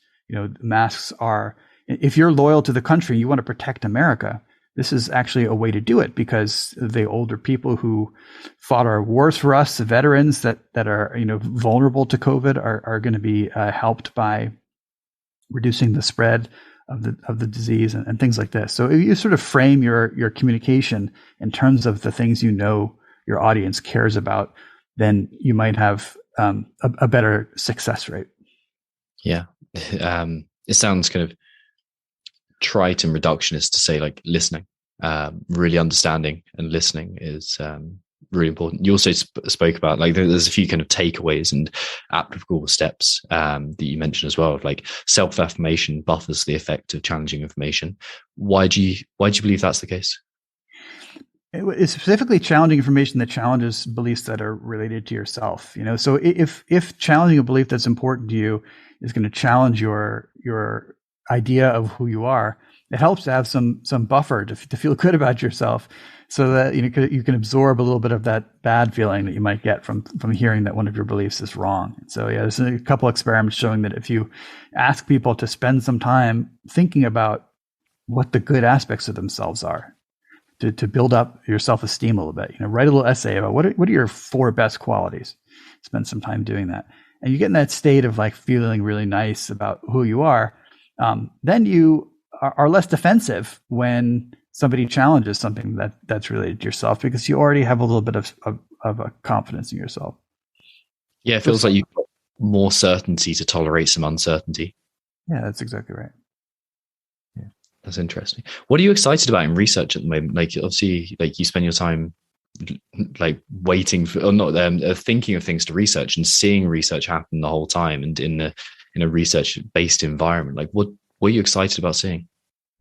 Masks are, if you're loyal to the country, you want to protect America, this is actually a way to do it, because the older people who fought our wars for us, the veterans that are vulnerable to COVID, are going to be helped by reducing the spread of the disease and things like this. So if you sort of frame your communication in terms of the things your audience cares about, then you might have a better success rate. Yeah. It sounds kind of trite and reductionist to say, like, listening, really understanding and listening is really important. You also spoke about, like, there's a few kind of takeaways and applicable steps that you mentioned as well, like self-affirmation buffers the effect of challenging information. Why do you believe that's the case? It's specifically challenging information that challenges beliefs that are related to yourself. So if challenging a belief that's important to you is going to challenge your idea of who you are, it helps to have some buffer to feel good about yourself, so that you can absorb a little bit of that bad feeling that you might get from hearing that one of your beliefs is wrong. So yeah, there's a couple experiments showing that if you ask people to spend some time thinking about what the good aspects of themselves are, to build up your self-esteem a little bit, write a little essay about what are your 4 best qualities. Spend some time doing that, and you get in that state of like feeling really nice about who you are. Then you are less defensive when somebody challenges something that's related to yourself, because you already have a little bit of a confidence in yourself. Yeah, it feels like you've got more certainty to tolerate some uncertainty. Yeah, that's exactly right. Yeah, that's interesting. What are you excited about in research at the moment? Like, obviously, like, you spend your time like waiting for, or not, thinking of things to research and seeing research happen the whole time, and in a research-based environment. Like, what are you excited about seeing?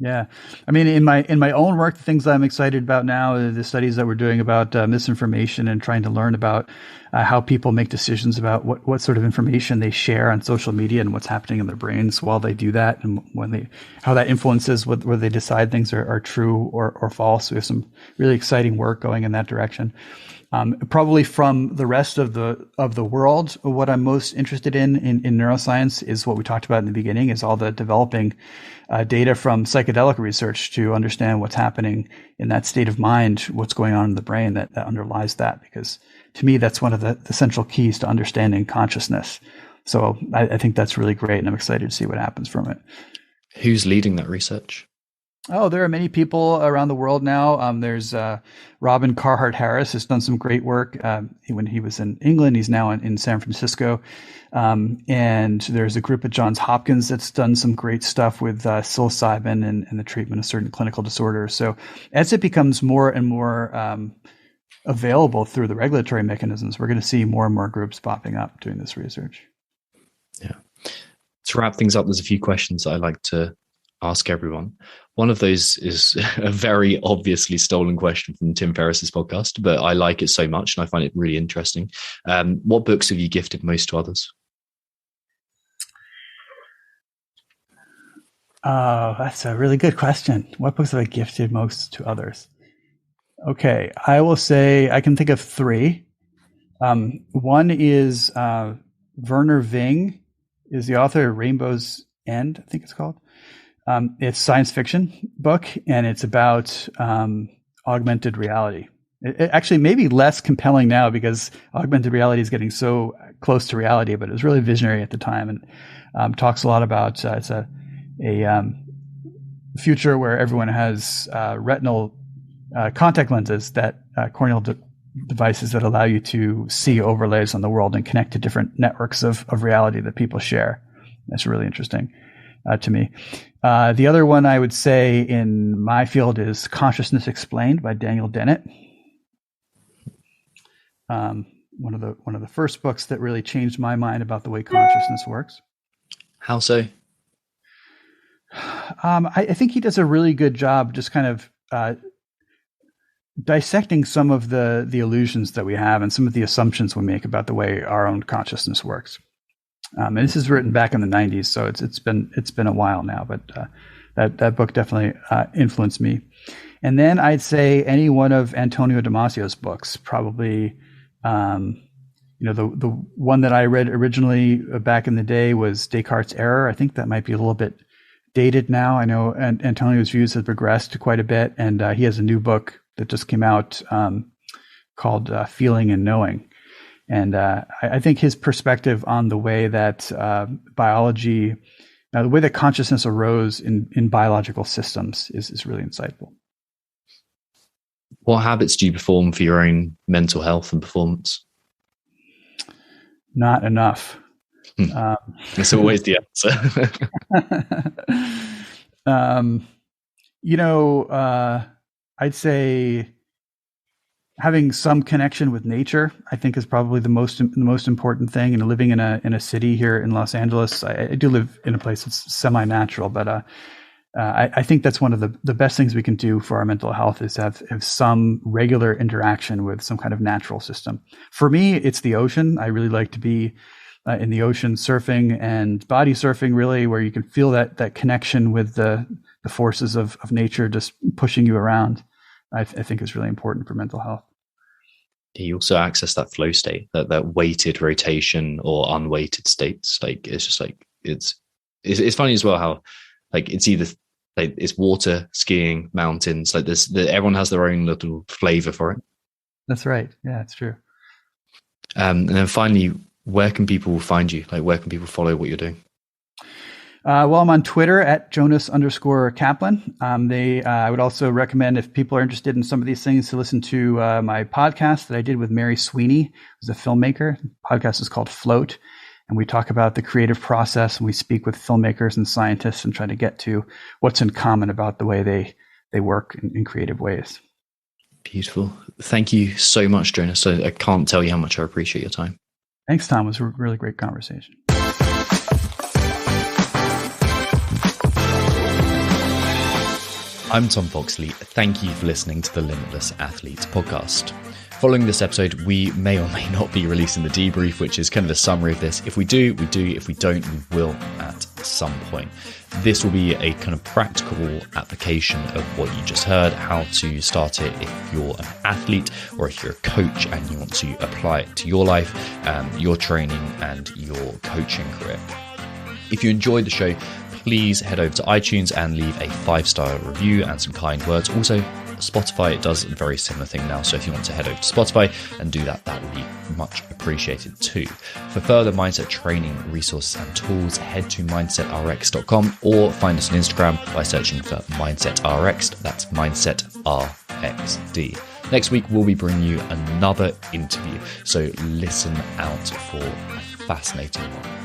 Yeah. I mean, in my own work, the things that I'm excited about now are the studies that we're doing about misinformation and trying to learn about how people make decisions about what sort of information they share on social media and what's happening in their brains while they do that, and how that influences whether they decide things are true or false. We have some really exciting work going in that direction. Probably from the rest of the world, what I'm most interested in neuroscience is what we talked about in the beginning, is all the developing data from psychedelic research to understand what's happening in that state of mind, what's going on in the brain that underlies that. Because to me, that's one of the central keys to understanding consciousness. So I think that's really great, and I'm excited to see what happens from it. Who's leading that research? Oh, there are many people around the world now. There's Robin Carhart Harris has done some great work when he was in England. He's now in San Francisco. And there's a group at Johns Hopkins that's done some great stuff with psilocybin and the treatment of certain clinical disorders. So as it becomes more and more available through the regulatory mechanisms, we're going to see more and more groups popping up doing this research. Yeah. To wrap things up, there's a few questions that I like to ask everyone. One of those is a very obviously stolen question from Tim Ferriss's podcast, but I like it so much and I find it really interesting. What books have you gifted most to others? Oh, that's a really good question. What books have I gifted most to others? Okay, I will say I can think of three. One is Werner Ving is the author of Rainbow's End, I think it's called. It's a science fiction book, and it's about augmented reality. It actually may be less compelling now because augmented reality is getting so close to reality, but it was really visionary at the time, and talks a lot about it's a future where everyone has retinal contact lenses, that corneal devices that allow you to see overlays on the world and connect to different networks of reality that people share. That's really interesting to me. The other one I would say in my field is Consciousness Explained by Daniel Dennett. One of the first books that really changed my mind about the way consciousness works. How so? I think he does a really good job just kind of dissecting some of the illusions that we have and some of the assumptions we make about the way our own consciousness works. And this is written back in the 90s, so it's been a while now, but that book definitely influenced me. And then I'd say any one of Antonio Damasio's books, probably. The one that I read originally back in the day was Descartes' Error. I think that might be a little bit dated now. I know Antonio's views have progressed quite a bit, and he has a new book that just came out called Feeling and Knowing. And I think his perspective on the way that biology, the way that consciousness arose in biological systems is really insightful. What habits do you perform for your own mental health and performance? Not enough. That's always the answer. I'd say having some connection with nature, I think, is probably the most important thing. And living in a city here in Los Angeles, I do live in a place that's semi-natural, but I think that's one of the best things we can do for our mental health is have some regular interaction with some kind of natural system. For me, it's the ocean. I really like to be in the ocean, surfing and body surfing, really, where you can feel that connection with the forces of nature just pushing you around. I think is really important for mental health. You also access that flow state, that weighted rotation or unweighted states. Like it's just like it's funny as well how like it's either like it's water, skiing, mountains. Like this, everyone has their own little flavor for it. That's right. Yeah, it's true. And then finally, where can people find you? Like, where can people follow what you're doing? Well, I'm on Twitter at Jonas_Kaplan. I would also recommend, if people are interested in some of these things, to listen to my podcast that I did with Mary Sweeney, who's a filmmaker. The podcast is called Float. And we talk about the creative process, and we speak with filmmakers and scientists and try to get to what's in common about the way they work in creative ways. Beautiful. Thank you so much, Jonas. I can't tell you how much I appreciate your time. Thanks, Tom. It was a really great conversation. I'm Tom Foxley. Thank you for listening to the Limitless Athlete Podcast. Following this episode, we may or may not be releasing the debrief, which is kind of a summary of this. If we do, we do. If we don't, we will at some point. This will be a kind of practical application of what you just heard, how to start it if you're an athlete or if you're a coach and you want to apply it to your life, your training and your coaching career. If you enjoyed the show, please head over to iTunes and leave a 5-star review and some kind words. Also, Spotify does a very similar thing now, so if you want to head over to Spotify and do that, that would be much appreciated too. For further mindset training resources and tools, head to mindsetrx.com or find us on Instagram by searching for mindsetrx. That's mindsetrxd. Next week, we'll be bringing you another interview, so listen out for a fascinating one.